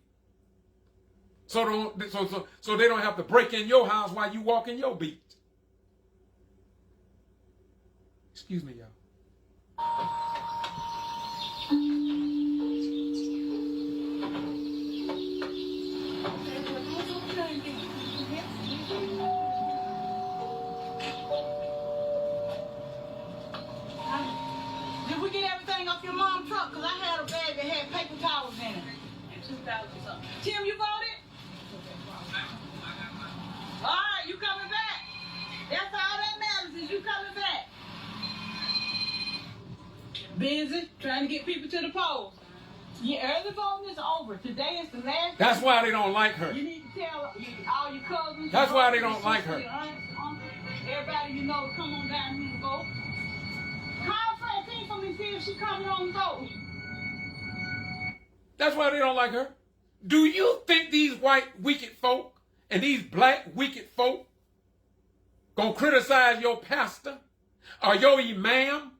So they don't have to break in your house while you walk in your beat. Excuse me, y'all. 2,000 something. Tim, you voted? All right, you coming back. That's all that matters is you coming back. Busy trying to get people to the polls. Yeah, early voting is over. Today is the last. That's why they don't like her. You need to tell all your cousins. That's why they don't like her. Your aunts, uncles, everybody you know to come on down here and vote. Call Francine for me and see if she coming on and vote. That's why they don't like her. Do you think these white wicked folk and these black wicked folk gonna criticize your pastor or your imam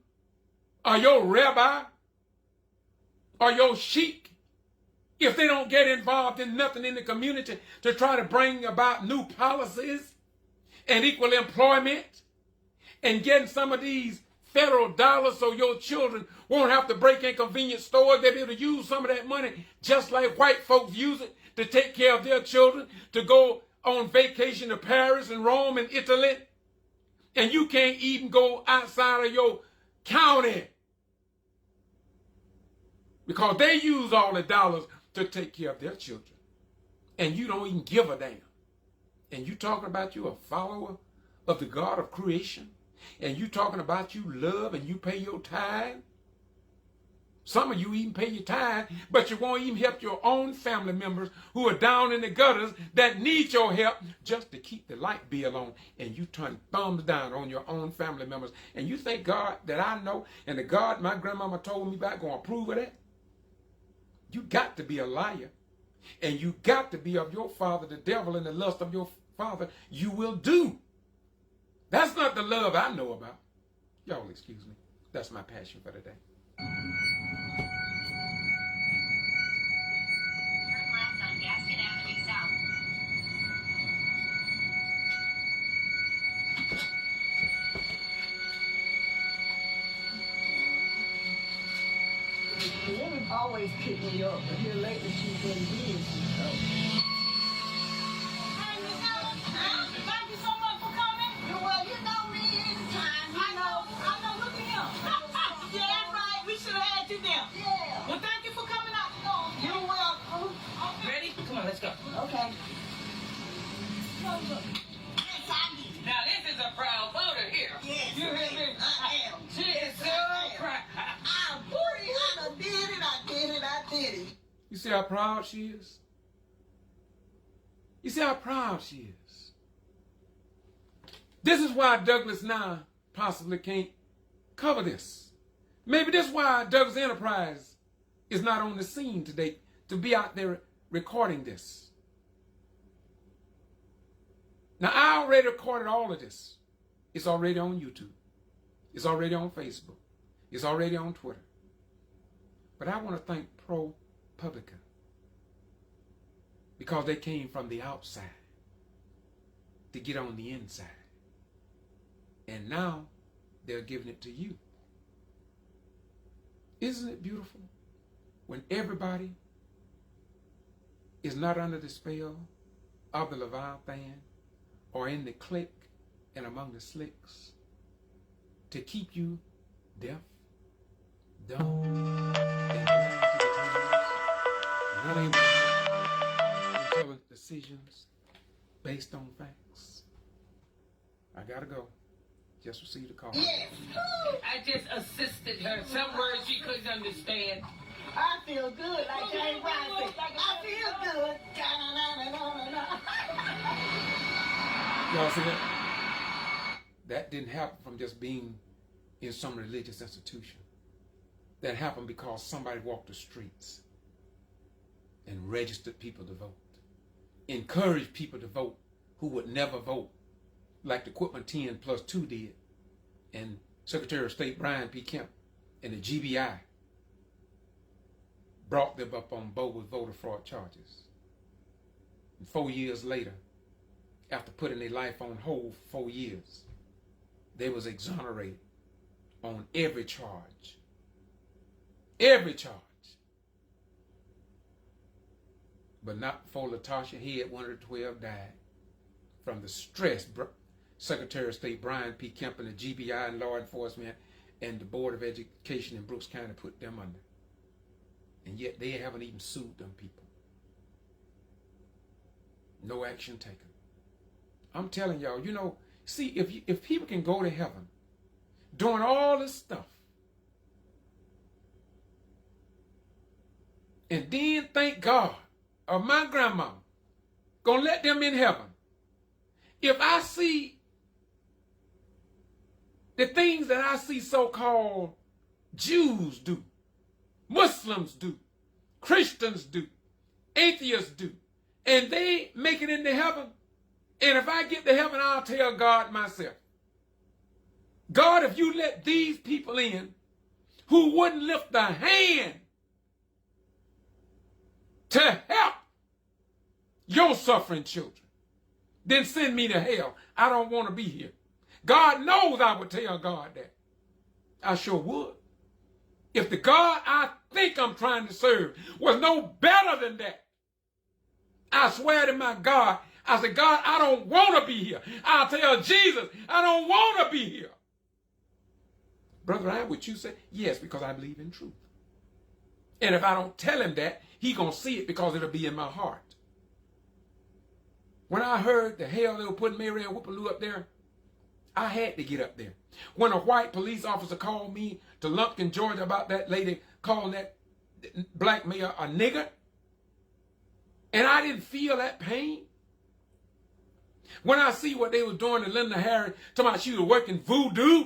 or your rabbi or your sheik if they don't get involved in nothing in the community to try to bring about new policies and equal employment and getting some of these federal dollars so your children won't have to break in convenience stores? They'll be able to use some of that money just like white folks use it to take care of their children, to go on vacation to Paris and Rome and Italy. And you can't even go outside of your county because they use all the dollars to take care of their children. And you don't even give a damn. And you talking about you a follower of the God of creation? And you talking about you love and you pay your tithe? Some of you even pay your tithe, but you won't even help your own family members who are down in the gutters that need your help just to keep the light bill on. And you turn thumbs down on your own family members. And you think God that I know and the God my grandmama told me about going to approve of that? You got to be a liar. And you got to be of your father, the devil, and the lust of your father you will do. That's not the love I know about. Y'all excuse me. That's my passion for the day. Turn left on Gaston Avenue South. The women always pick me up, but here lately she's been busy. So. Thank you so much for coming. Well, you know me anytime. I know. Look at him. Yeah, that's right. We should have had you there. Yeah. Well, thank you for coming out. You're welcome. Okay. Ready? Come on, let's go. Okay. Now this is a proud voter here. Yes, You hear me? I am. She is so proud. I did it. You see how proud she is? You see how proud she is? This is why Douglas now possibly can't cover this. Maybe this is why Douglas Enterprise is not on the scene today to be out there recording this. Now, I already recorded all of this. It's already on YouTube. It's already on Facebook. It's already on Twitter. But I want to thank PRO-PUBLICA because they came from the outside to get on the inside. And now they're giving it to you. Isn't it beautiful when everybody is not under the spell of the Leviathan or in the clique and among the slicks to keep you deaf, dumb, and blind to the times, not able to make intelligent decisions based on facts? I gotta go. Just received a call. Yes. I just assisted her. Some words she couldn't understand. I feel good, like James Brown said. I feel good. Y'all see that? That didn't happen from just being in some religious institution. That happened because somebody walked the streets and registered people to vote. Encouraged people to vote who would never vote, like the Quitman 10+2 did, and Secretary of State Brian P. Kemp and the G.B.R. brought them up on bogus voter fraud charges. And 4 years later, after putting their life on hold for 4 years, they was exonerated on every charge. Every charge. But not before Latasha Head, one of the 12, died from the stress Secretary of State Brian P. Kemp and the G.B.R. and law enforcement and the Board of Education in Brooks County put them under. And yet they haven't even sued them people. no action taken. I'm telling y'all, you know, see, if people can go to heaven doing all this stuff and then thank God of my grandma gonna let them in heaven, if I see the things that I see so-called Jews do, Muslims do, Christians do, atheists do, and they make it into heaven, and if I get to heaven, I'll tell God myself, God, if you let these people in who wouldn't lift a hand to help your suffering children, then send me to hell. I don't want to be here. God knows I would tell God that. I sure would. If the God I think I'm trying to serve was no better than that, I swear to my God, I said, God, I don't want to be here. I'll tell Jesus, I don't want to be here. Brother, I would you say? Yes, because I believe in truth. And if I don't tell him that, he going to see it because it'll be in my heart. When I heard the hell they were putting Mary and Whoopaloo up there, I had to get up there. When a white police officer called me to Lumpkin, Georgia about that lady calling that black mayor a nigger, and I didn't feel that pain. When I see what they were doing to Linda Harris, talking about she was working voodoo,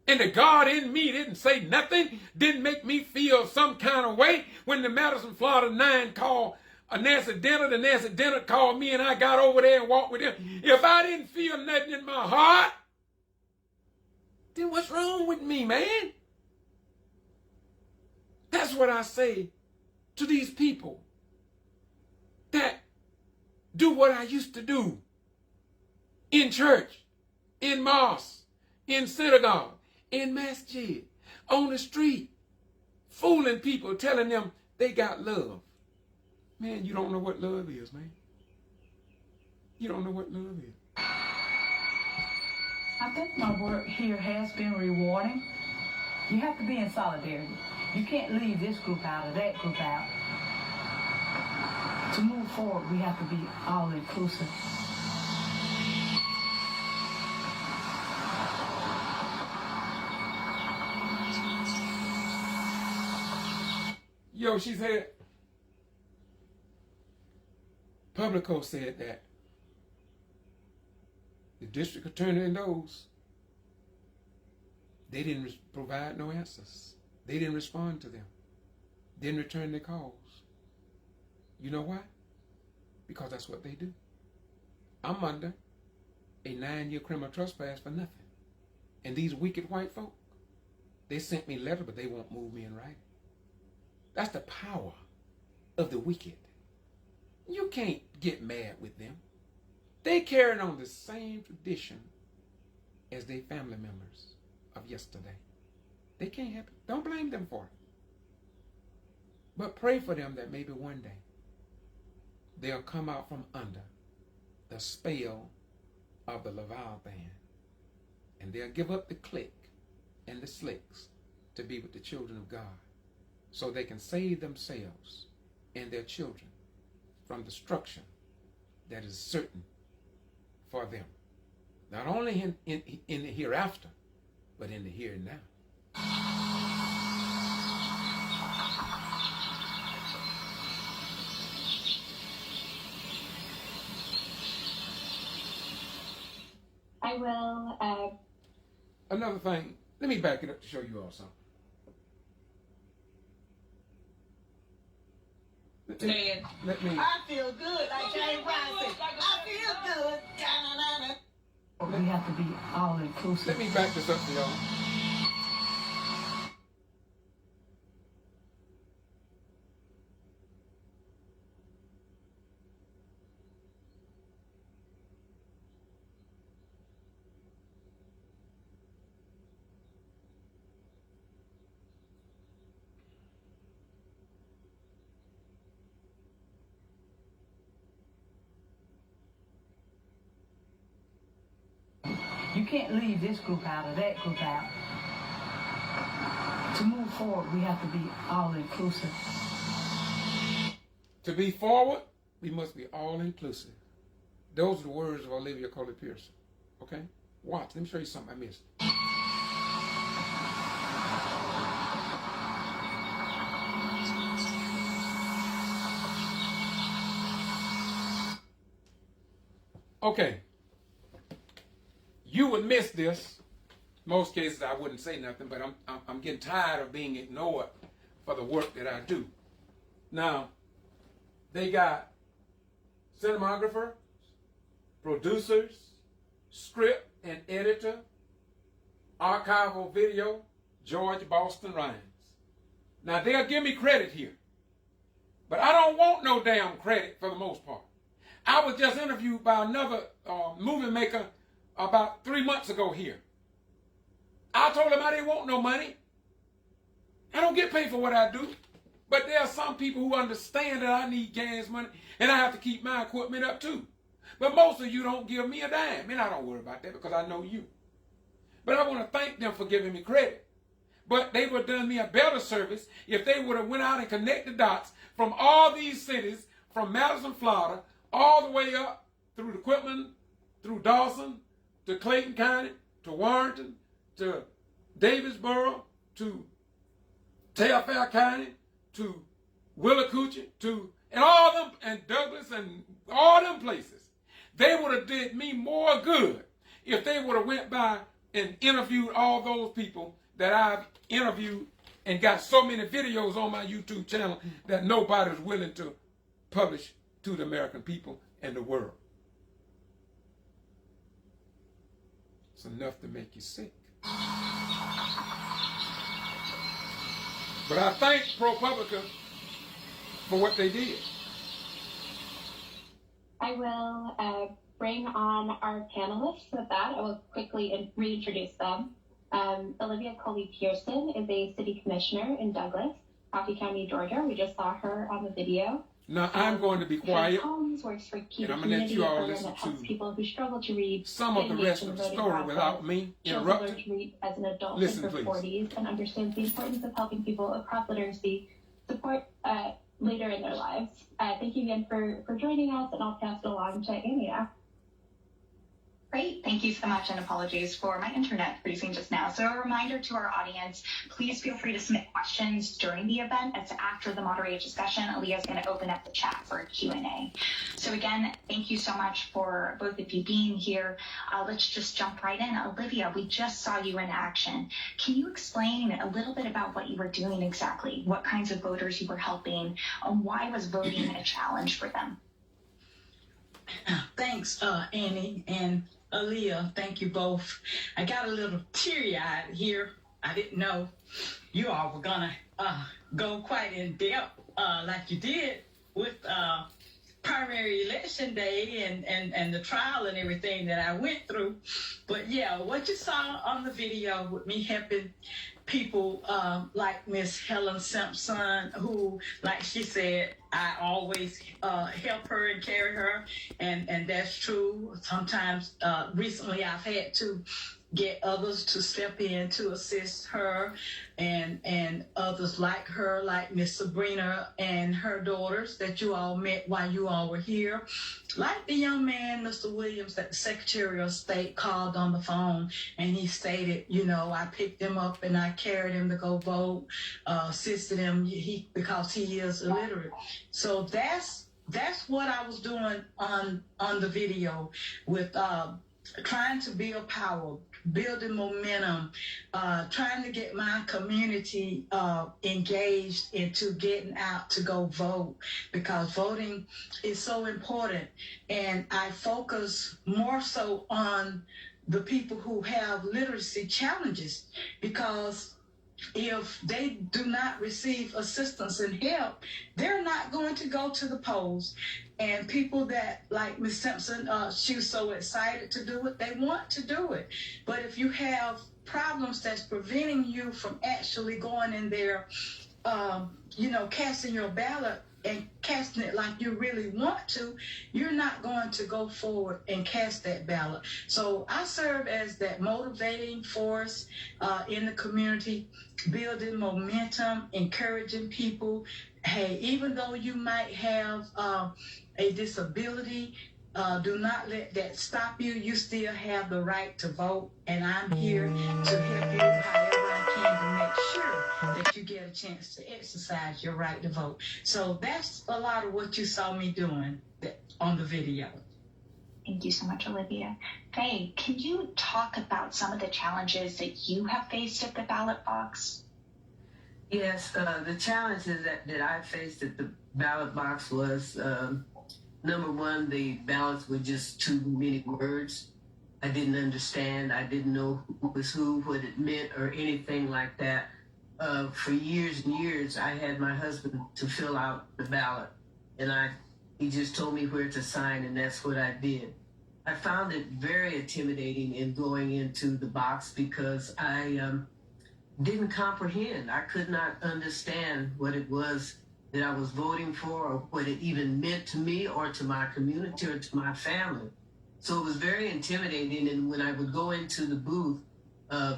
and the God in me didn't say nothing, didn't make me feel some kind of way. When the Madison, Florida 9 called Nancy Dennett, and Nancy Dennett called me, and I got over there and walked with him. If I didn't feel nothing in my heart, then what's wrong with me, man? That's what I say to these people that do what I used to do in church, in mosque, in synagogue, in masjid, on the street, fooling people, telling them they got love. Man, you don't know what love is, man. You don't know what love is. I think my work here has been rewarding. You have to be in solidarity. You can't leave this group out or that group out. To move forward, we have to be all inclusive. Yo, she said, Publico said that the district attorney knows they didn't provide no answers. They didn't respond to them. Didn't return their calls. You know why? Because that's what they do. I'm under a 9-year criminal trespass for nothing. And these wicked white folk, they sent me letters, but they won't move me in writing. That's the power of the wicked. You can't get mad with them. They carried on the same tradition as their family members of yesterday. They can't help it. Don't blame them for it. But pray for them that maybe one day they'll come out from under the spell of the Leviathan, and they'll give up the clique and the slicks to be with the children of God, so they can save themselves and their children from destruction that is certain for them, not only in the hereafter, but in the here and now. I will. Another thing, let me back it up to show you all something. Let me. I feel good like James Bryson. I feel good. We have to be all inclusive. Let me back this up to y'all. You can't leave this group out or that group out. To move forward, we have to be all inclusive. To be forward, we must be all inclusive. Those are the words of Olivia Coley Pearson. Okay? Watch. Let me show you something I missed. Okay. You would miss this. Most cases I wouldn't say nothing, but I'm getting tired of being ignored for the work that I do. Now, they got cinematographer, producers, script and editor, archival video, George Boston Rhymes. Now, they'll give me credit here, but I don't want no damn credit for the most part. I was just interviewed by another movie maker about 3 months ago here. I told him I didn't want no money. I don't get paid for what I do. But there are some people who understand that I need gas money and I have to keep my equipment up too. But most of you don't give me a dime, and I don't worry about that because I know you. But I want to thank them for giving me credit. But they would have done me a better service if they would have went out and connected dots from all these cities, from Madison, Florida, all the way up through the Quitman, through Dawson, to Clayton County, to Warrenton, to Davisboro, to Taylorfair County, to Willacoochee, and all them, and Douglas, and all them places. They would have did me more good if they would have went by and interviewed all those people that I've interviewed and got so many videos on my YouTube channel that nobody's willing to publish to the American people and the world. It's enough to make you sick. But I thank PRO-PUBLICA for what they did. I will bring on our panelists with that. I will quickly reintroduce them. Olivia Coley Pearson is a city commissioner in Douglas, Coffee County, Georgia. We just saw her on the video. Now, I'm going to be quiet, Holmes works for and I'm going to let you all listen to people who to struggle to read some of the rest of the story without me interrupting. To read as an adult Listen, in her please. 40s and understands the importance of helping people across literacy support later in their lives. Thank you again for joining us, and I'll pass it along to Annie now. Great, thank you so much, and apologies for my internet freezing just now. So a reminder to our audience, please feel free to submit questions during the event. As after the moderated discussion, Aaliyah is going to open up the chat for a Q&A. So again, thank you so much for both of you being here. Let's just jump right in. Olivia, we just saw you in action. Can you explain a little bit about what you were doing exactly, what kinds of voters you were helping, and why was voting a challenge for them? Thanks, Annie and Aaliyah, thank you both. I got a little teary-eyed here. I didn't know you all were gonna go quite in depth like you did with primary election day and the trial and everything that I went through. But yeah, what you saw on the video with me helping people like Miss Helen Simpson, who, like she said, I always help her and carry her, and that's true. Sometimes recently I've had to get others to step in to assist her, and others like her, like Miss Sabrina and her daughters that you all met while you all were here. Like the young man, Mr. Williams, that the Secretary of State called on the phone, and he stated, you know, I picked him up and I carried him to go vote, assisted him because he is illiterate. So that's what I was doing on the video with trying to build power, building momentum, trying to get my community engaged into getting out to go vote, because voting is so important. And I focus more so on the people who have literacy challenges, because if they do not receive assistance and help, they're not going to go to the polls. And people that, like Ms. Simpson, she was so excited to do it, they want to do it. But if you have problems that's preventing you from actually going in there, casting your ballot and casting it like you really want to, you're not going to go forward and cast that ballot. So I serve as that motivating force in the community, building momentum, encouraging people, hey, even though you might have a disability, do not let that stop you. You still have the right to vote, and I'm here to help you however I can to make sure that you get a chance to exercise your right to vote. So that's a lot of what you saw me doing on the video. Thank you so much, Olivia. Faye, can you talk about some of the challenges that you have faced at the ballot box? Yes, the challenges that I faced at the ballot box was, number one, the ballots were just too many words. I didn't understand. I didn't know who was who, what it meant, or anything like that. For years and years, I had my husband to fill out the ballot, and he just told me where to sign, and that's what I did. I found it very intimidating in going into the box because I didn't comprehend. I could not understand what it was that I was voting for, or what it even meant to me or to my community or to my family. So it was very intimidating. And when I would go into the booth,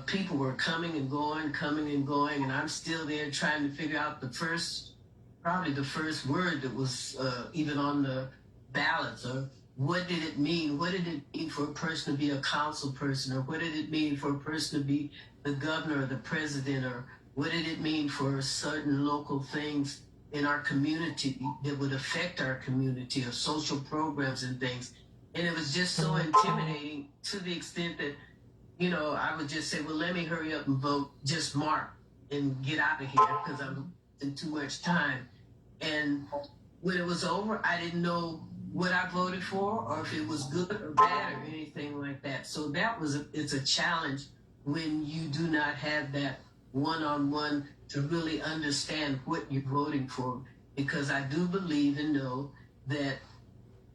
people were coming and going, and I'm still there trying to figure out probably the first word that was even on the ballots, or what did it mean? What did it mean for a person to be a council person, or what did it mean for a person to be the governor or the president, or what did it mean for certain local things in our community that would affect our community, or social programs and things. And it was just so intimidating, to the extent that, I would just say, well, let me hurry up and vote, just mark and get out of here because I'm in too much time. And when it was over, I didn't know what I voted for, or if it was good or bad or anything like that. So it's a challenge when you do not have that one-on-one to really understand what you're voting for, because I do believe and know that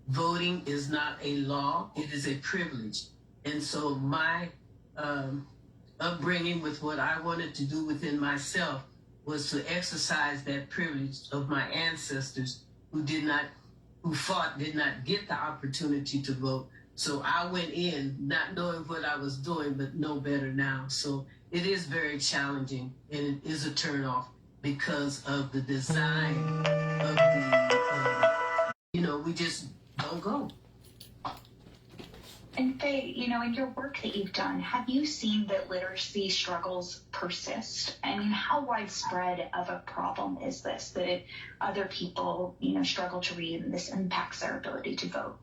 voting is not a law, it is a privilege. And so my upbringing with what I wanted to do within myself was to exercise that privilege of my ancestors who did not get the opportunity to vote. So I went in not knowing what I was doing, but know better now. So it is very challenging, and it is a turnoff because of the design of we just don't go. And Faye, in your work that you've done, have you seen that literacy struggles persist? I mean, how widespread of a problem is this, that other people, struggle to read and this impacts their ability to vote?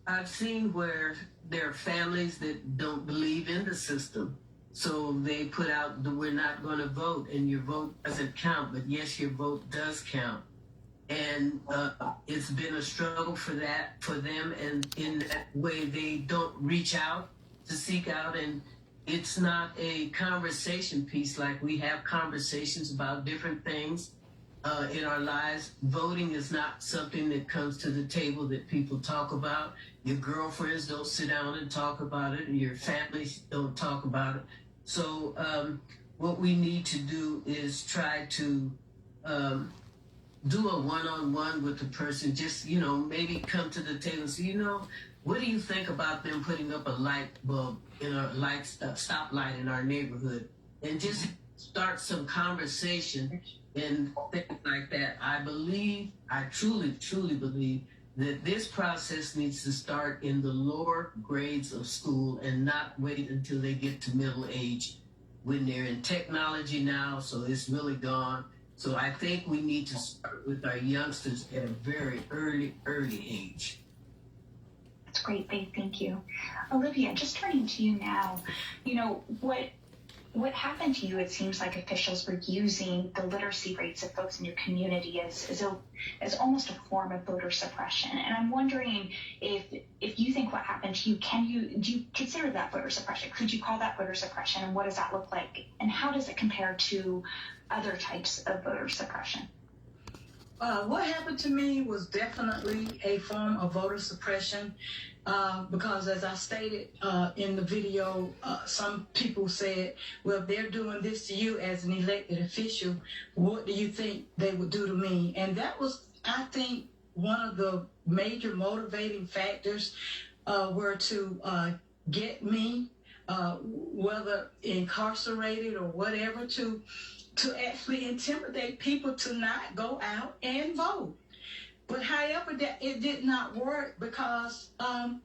I've seen where there are families that don't believe in the system. So they put out that we're not going to vote, and your vote doesn't count, but yes, your vote does count. And it's been a struggle for them, and in that way they don't reach out to seek out, and it's not a conversation piece like we have conversations about different things in our lives. Voting is not something that comes to the table that people talk about. Your girlfriends don't sit down and talk about it, and your families don't talk about it. So what we need to do is try to do a one-on-one with the person, just, maybe come to the table and say, what do you think about them putting up a light bulb in a stoplight in our neighborhood? And just start some conversation and things like that. I truly, truly believe that this process needs to start in the lower grades of school and not wait until they get to middle age, when they're in technology now, so it's really gone. So I think we need to start with our youngsters at a very early age. That's great, Faith. Thank you. Olivia, just turning to you now, what happened to you? It seems like officials were using the literacy rates of folks in your community as almost a form of voter suppression. And I'm wondering if you think what happened to you, do you consider that voter suppression? Could you call that voter suppression? And what does that look like? And how does it compare to other types of voter suppression? What happened to me was definitely a form of voter suppression because, as I stated in the video, some people said, well, if they're doing this to you as an elected official, what do you think they would do to me? And that was, I think, one of the major motivating factors were to get me, whether incarcerated or whatever, to to actually intimidate people to not go out and vote. But however, that it did not work because, from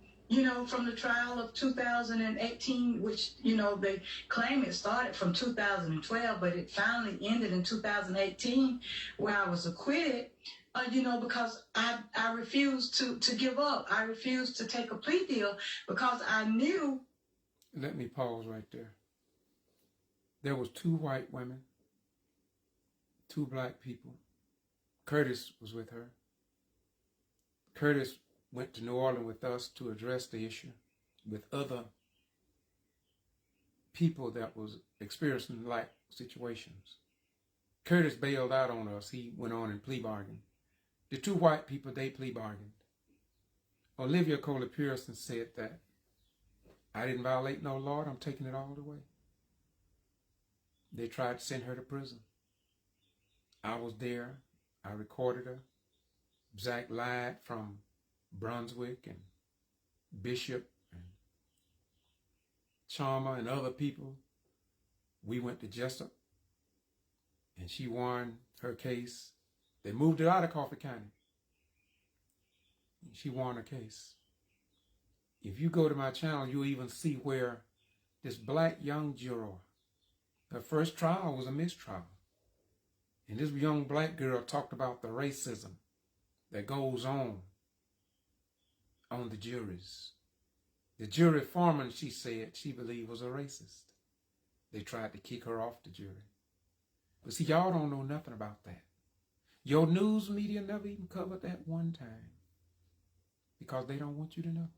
the trial of 2018, which, they claim it started from 2012, but it finally ended in 2018 where I was acquitted, because I refused to give up. I refused to take a plea deal because I knew. Let me pause right there. There was 2 white women, 2 black people. Curtis was with her. Curtis went to New Orleans with us to address the issue with other people that was experiencing like situations. Curtis bailed out on us. He went on and plea bargained. The 2 white people, they plea bargained. Olivia Coley Pearson said that I didn't violate no law. I'm taking it all the way. They tried to send her to prison. I was there. I recorded her. Zach lied from Brunswick and Bishop and Chalmer and other people. We went to Jessup and she won her case. They moved it out of Coffee County. She won her case. If you go to my channel, you'll even see where this black young juror, her first trial was a mistrial. And this young black girl talked about the racism that goes on the juries. The jury foreman, she said, she believed was a racist. They tried to kick her off the jury. But see, y'all don't know nothing about that. Your news media never even covered that one time because they don't want you to know.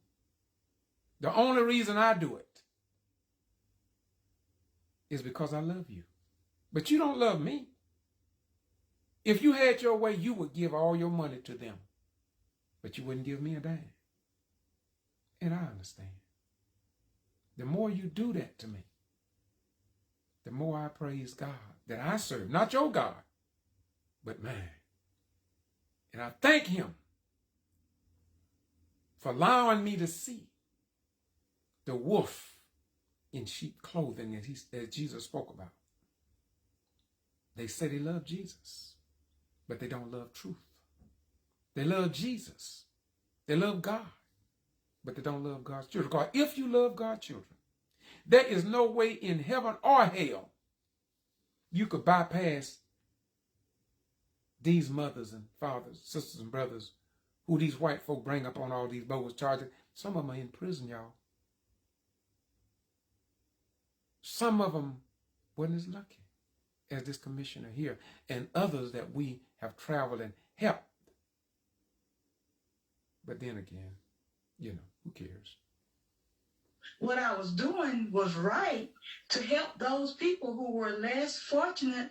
The only reason I do it is because I love you. But you don't love me. If you had your way, you would give all your money to them. But you wouldn't give me a dime. And I understand. The more you do that to me, the more I praise God that I serve. Not your God, but mine. And I thank him for allowing me to see the wolf in sheep clothing that Jesus spoke about. They say they love Jesus, but they don't love truth. They love Jesus. They love God, but they don't love God's children. God, if you love God's children, there is no way in heaven or hell you could bypass these mothers and fathers, sisters and brothers who these white folk bring up on all these bogus charges. Some of them are in prison, y'all. Some of them wasn't as lucky as this commissioner here, and others that we have traveled and helped. But then again, who cares? What I was doing was right to help those people who were less fortunate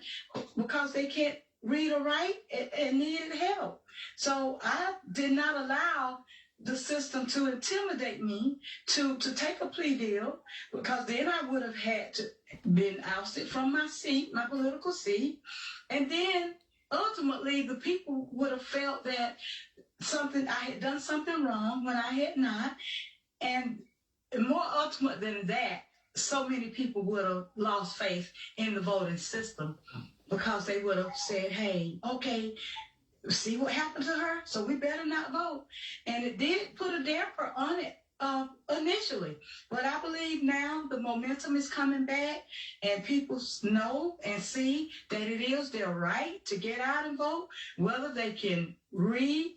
because they can't read or write and needed help. So I did not allow the system to intimidate me to take a plea deal, because then I would have had to been ousted from my seat, my political seat. And then ultimately the people would have felt that I had done something wrong when I had not. And more ultimate than that, so many people would have lost faith in the voting system because they would have said, hey, okay, see what happened to her, so we better not vote. And it did put a damper on it initially. But I believe now the momentum is coming back and people know and see that it is their right to get out and vote, whether they can read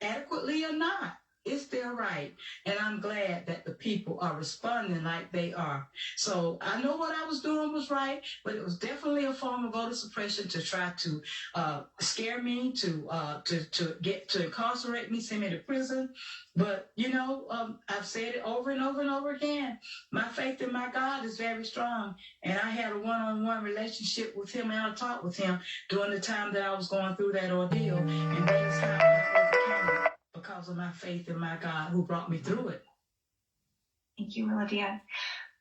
adequately or not. It's their right. And I'm glad that the people are responding like they are. So I know what I was doing was right, but it was definitely a form of voter suppression to try to scare me, to incarcerate me, send me to prison. But, I've said it over and over and over again. My faith in my God is very strong. And I had a one-on-one relationship with him, and I talked with him during the time that I was going through that ordeal. And that is how I overcame it, because of my faith in my God who brought me through it. Thank you, Olivia.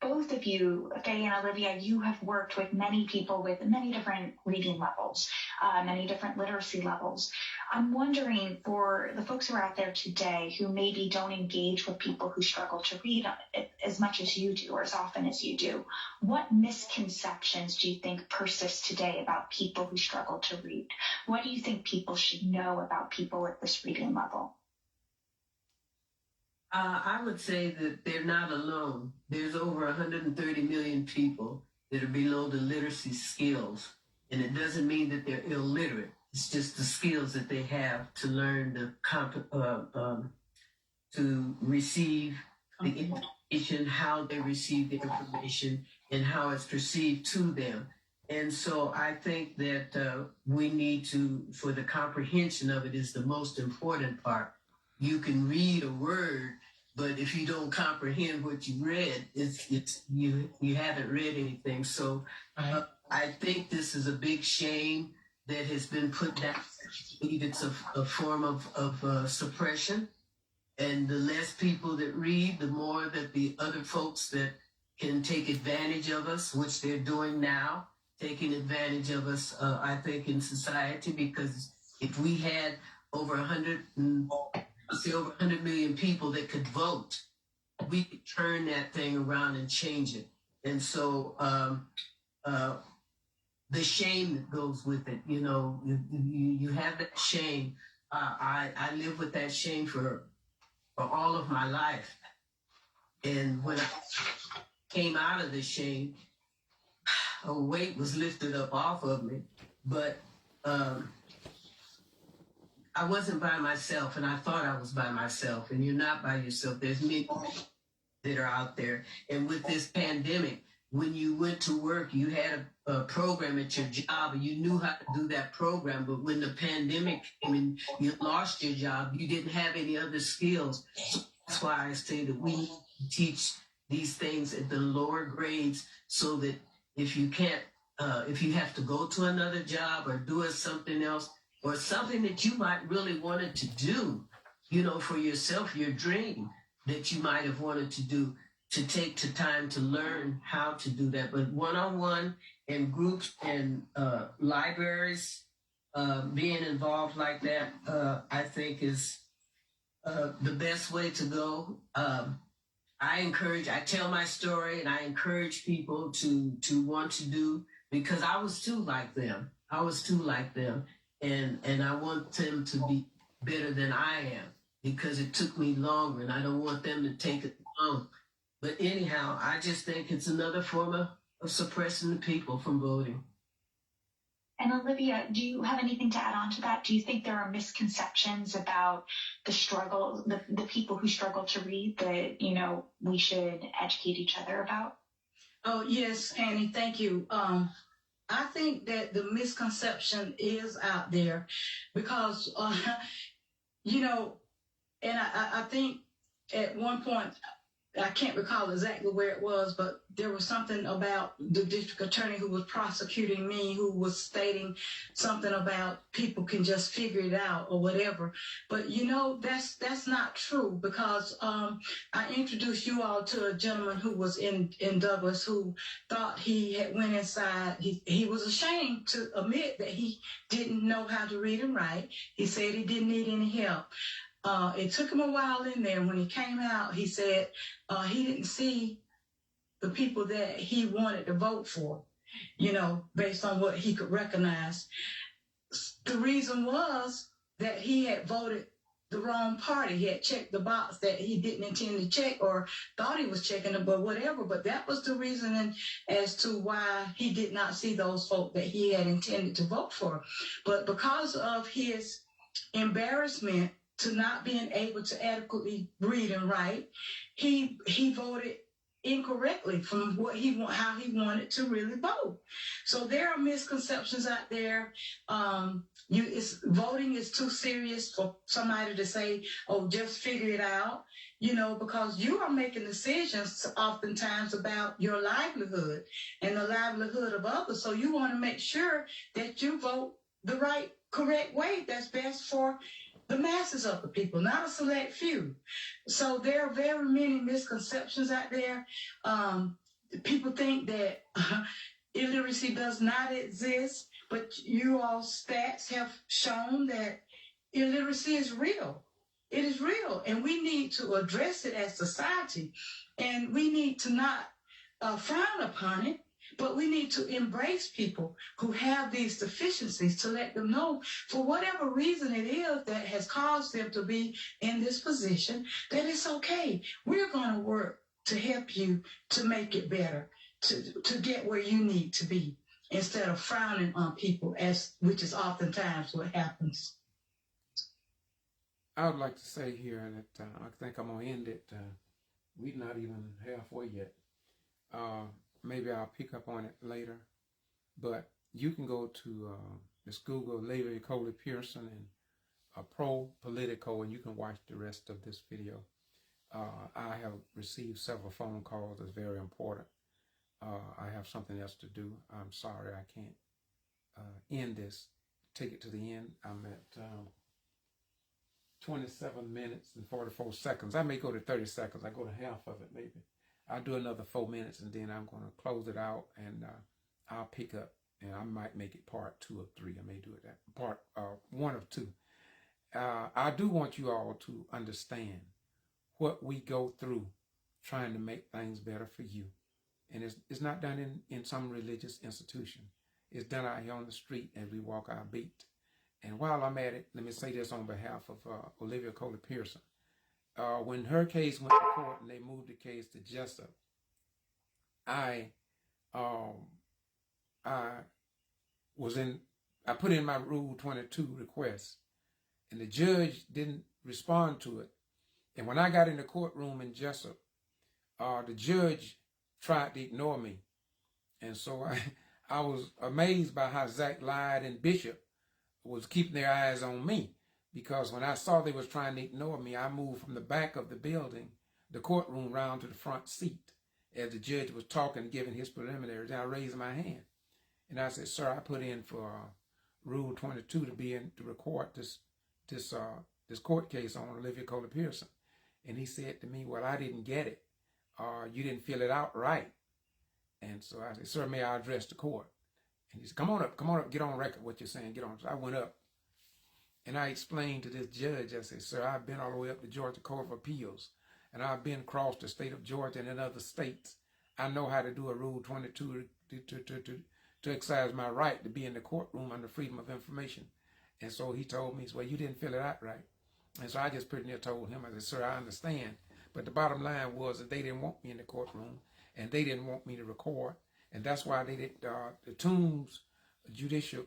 Both of you, Faye and Olivia, you have worked with many people with many different reading levels, many different literacy levels. I'm wondering, for the folks who are out there today who maybe don't engage with people who struggle to read as much as you do or as often as you do, what misconceptions do you think persist today about people who struggle to read? What do you think people should know about people at this reading level? I would say that they're not alone. There's over 130 million people that are below the literacy skills. And it doesn't mean that they're illiterate. It's just the skills that they have to learn to receive the information, how they receive the information, and how it's perceived to them. And so I think that we need to, for the comprehension of it is the most important part. You can read a word, but if you don't comprehend what you read, you haven't read anything. So I think this is a big shame that has been put down. I believe it's a form of suppression. And the less people that read, the more that the other folks that can take advantage of us, which they're doing now, taking advantage of us, I think, in society, because if we had over 100 million people that could vote, we could turn that thing around and change it. And so the shame that goes with it, you have that shame. I live with that shame for all of my life. And when I came out of the shame, a weight was lifted up off of me. But I wasn't by myself, and I thought I was by myself, and you're not by yourself. There's many that are out there. And with this pandemic, when you went to work, you had a program at your job, and you knew how to do that program. But when the pandemic came and you lost your job, you didn't have any other skills. So that's why I say that we need to teach these things at the lower grades, so that if you can't, if you have to go to another job or do something else, or something that you might really wanted to do, for yourself, your dream that you might have wanted to do, to take the time to learn how to do that. But one-on-one and groups and libraries, being involved like that, I think is the best way to go. I tell my story, and I encourage people to want to do, because I was too like them. And I want them to be better than I am, because it took me longer, and I don't want them to take it long. But anyhow, I just think it's another form of suppressing the people from voting. And Olivia, do you have anything to add on to that? Do you think there are misconceptions about the struggle, the people who struggle to read, that, we should educate each other about? Oh, yes, Annie, thank you. I think that the misconception is out there because, and I think at one point, I can't recall exactly where it was, but there was something about the district attorney who was prosecuting me, who was stating something about people can just figure it out or whatever. But that's not true, because I introduced you all to a gentleman who was in Douglas, who thought he had went inside. He was ashamed to admit that he didn't know how to read and write. He said he didn't need any help. It took him a while in there. When he came out, he said he didn't see the people that he wanted to vote for, based on what he could recognize. The reason was that he had voted the wrong party. He had checked the box that he didn't intend to check, or thought he was checking it, but whatever. But that was the reason as to why he did not see those folk that he had intended to vote for. But because of his embarrassment to not being able to adequately read and write, he voted incorrectly from how he wanted to really vote. So there are misconceptions out there. Voting is too serious for somebody to say, "Oh, just figure it out," because you are making decisions oftentimes about your livelihood and the livelihood of others. So you want to make sure that you vote the right, correct way that's best for the masses of the people, not a select few. So there are very many misconceptions out there. people think that illiteracy does not exist, but you all stats have shown that illiteracy is real. It is real, and we need to address it as society, and we need to not frown upon it, but we need to embrace people who have these deficiencies to let them know, for whatever reason it is that has caused them to be in this position, that it's okay. We're going to work to help you to make it better, to get where you need to be, instead of frowning on people, which is oftentimes what happens. I would like to say here that I think I'm going to end it. We're not even halfway yet. Maybe I'll pick up on it later. But you can go to just Google Olivia Coley Pearson and PRO-PUBLICA, and you can watch the rest of this video. I have received several phone calls that's very important. I have something else to do. I'm sorry I can't end this. Take it to the end. I'm at 27 minutes and 44 seconds. I may go to 30 seconds. I go to half of it maybe. I'll do another 4 minutes and then I'm going to close it out, and I'll pick up, and I might make it part 2 or 3. I may do it that part 1 of 2. I do want you all to understand what we go through trying to make things better for you. And it's not done in some religious institution. It's done out here on the street as we walk our beat. And while I'm at it, let me say this on behalf of Olivia Coley Pearson. When her case went to court and they moved the case to Jessup, I put in my Rule 22 request, and the judge didn't respond to it. And when I got in the courtroom in Jessup, the judge tried to ignore me. And so I was amazed by how Zach Lyde and Bishop was keeping their eyes on me, because when I saw they was trying to ignore me, I moved from the back of the building, the courtroom, round to the front seat as the judge was talking, giving his preliminaries. And I raised my hand and I said, "Sir, I put in for Rule 22 to be in to record this court case on Olivia Coley Pearson." And he said to me, "Well, I didn't get it. You didn't fill it out right." And so I said, "Sir, may I address the court?" And he said, come on up, get on record what you're saying, get on." So I went up and I explained to this judge, I said, "Sir, I've been all the way up to Georgia Court of Appeals, and I've been across the state of Georgia and in other states. I know how to do a Rule 22 to exercise my right to be in the courtroom under freedom of information." And so he told me, "Well, you didn't fill it out right." And so I just pretty near told him, I said, "Sir, I understand. But the bottom line was that they didn't want me in the courtroom, and they didn't want me to record. And that's why they did the Toombs judicial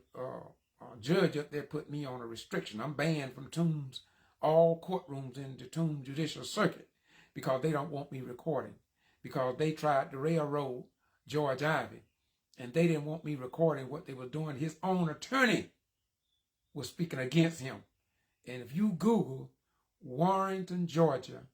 judge up there put me on a restriction. I'm banned from Toombs, all courtrooms in the Toombs Judicial Circuit, because they don't want me recording, because they tried to railroad George Ivy, and they didn't want me recording what they were doing. His own attorney was speaking against him. And if you Google Warrenton, Georgia,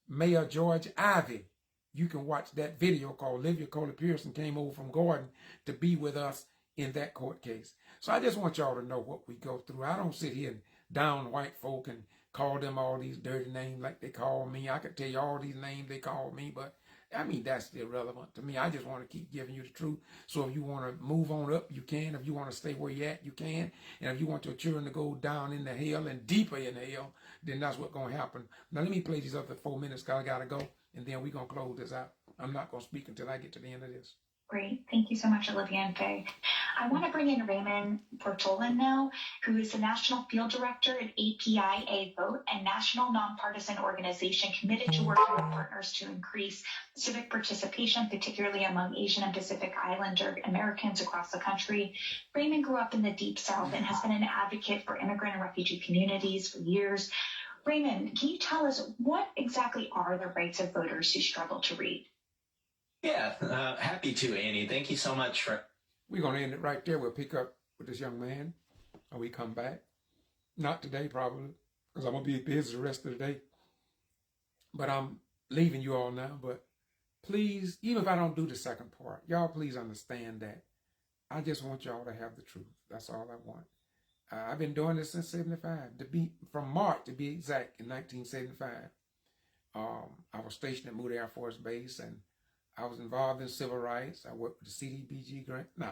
Mayor George Ivy, you can watch that video called Olivia Coley Pearson Came Over from Gordon to be with us in that court case. So I just want y'all to know what we go through. I don't sit here and down white folk and call them all these dirty names like they call me. I could tell you all these names they call me, but I mean, that's irrelevant to me. I just want to keep giving you the truth. So if you want to move on up, you can. If you want to stay where you're at, you can. And if you want your children to go down in the hell and deeper in the hell, then that's what's going to happen. Now, let me play these other 4 minutes, because I got to go. And then we're going to close this out. I'm not going to speak until I get to the end of this. Great. Thank you so much, Olivia and Faye. I want to bring in Raymond Portolan now, who is the National Field Director at APIA Vote, a national nonpartisan organization committed to working with partners to increase civic participation, particularly among Asian and Pacific Islander Americans across the country. Raymond grew up in the Deep South and has been an advocate for immigrant and refugee communities for years. Raymond, can you tell us what exactly are the rights of voters who struggle to read? Yeah, happy to, Annie. Thank you so much for... We're going to end it right there. We'll pick up with this young man when we come back. Not today, probably, because I'm going to be busy the rest of the day. But I'm leaving you all now. But please, even if I don't do the second part, y'all please understand that I just want y'all to have the truth. That's all I want. I've been doing this since 75, from March to be exact, in 1975. I was stationed at Moody Air Force Base, and I was involved in civil rights. I worked with the CDBG grant, no,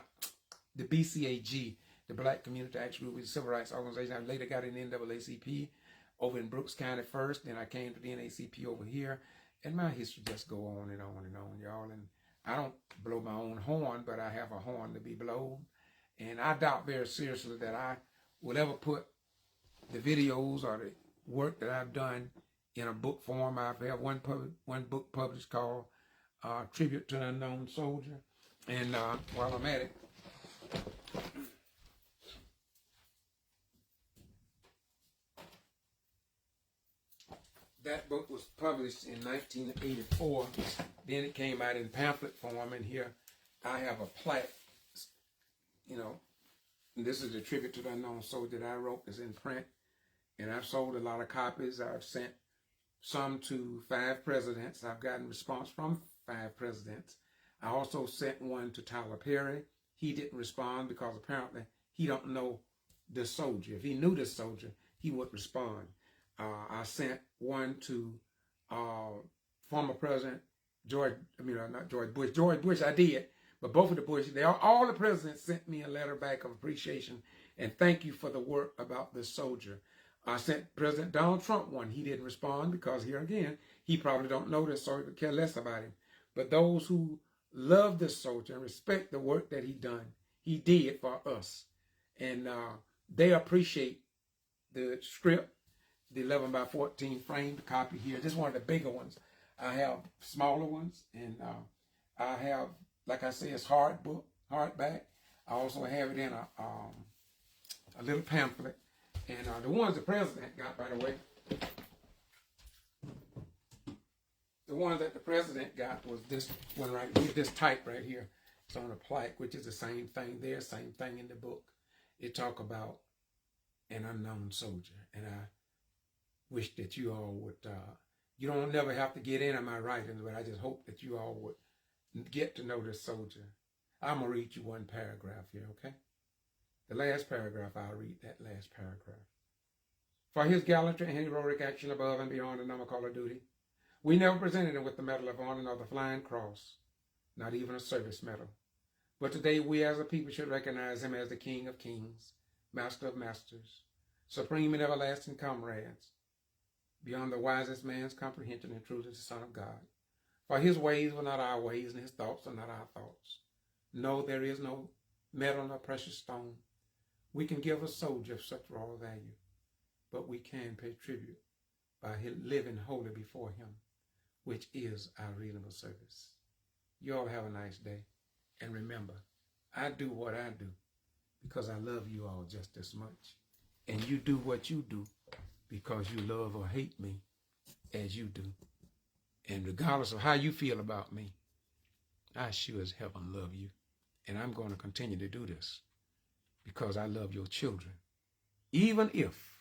the BCAG, the Black Community Action Group, with the civil rights organization. I later got in the NAACP over in Brooks County first. Then I came to the NAACP over here. And my history just go on and on and on, y'all. And I don't blow my own horn, but I have a horn to be blown. And I doubt very seriously that I will ever put the videos or the work that I've done in a book form. I have one book published called Tribute to an Unknown Soldier. And while I'm at it, that book was published in 1984. Then it came out in pamphlet form, and here I have a plaque, you know, and this is a tribute to the unknown soldier that I wrote. It's in print, and I've sold a lot of copies. I've sent some to 5 presidents. I've gotten response from 5 presidents. I also sent one to Tyler Perry. He didn't respond because apparently he don't know this soldier. If he knew this soldier, he would respond. I sent one to former President George Bush. I did, but both of the Bush, all the presidents sent me a letter back of appreciation and thank you for the work about this soldier. I sent President Donald Trump one. He didn't respond because here again, he probably don't know this soldier, but care less about him. But those who love this soldier and respect the work that he did for us, and they appreciate the script. The 11 by 14 framed copy here. This is one of the bigger ones. I have smaller ones, and I have, like I say, it's hardback. I also have it in a little pamphlet. And the ones the president got, by the way, the one that the president got was this one right here, this type right here. It's on a plaque, which is the same thing there, same thing in the book. It talk about an unknown soldier, and I wish that you all would, you don't never have to get into my writings, but I just hope that you all would get to know this soldier. I'm going to read you one paragraph here, okay? The last paragraph, I'll read that last paragraph. For his gallantry and heroic action above and beyond the number call of duty, we never presented him with the Medal of Honor nor the Flying Cross, not even a service medal. But today we as a people should recognize him as the King of Kings, Master of Masters, Supreme and Everlasting Comrades, beyond the wisest man's comprehension and truth is the Son of God. For his ways were not our ways, and his thoughts are not our thoughts. No, there is no metal nor precious stone we can give a soldier of such raw value, but we can pay tribute by living holy before him, which is our reasonable service. You all have a nice day, and remember, I do what I do because I love you all just as much, and you do what you do because you love or hate me as you do. And regardless of how you feel about me, I sure as heaven love you. And I'm going to continue to do this because I love your children, even if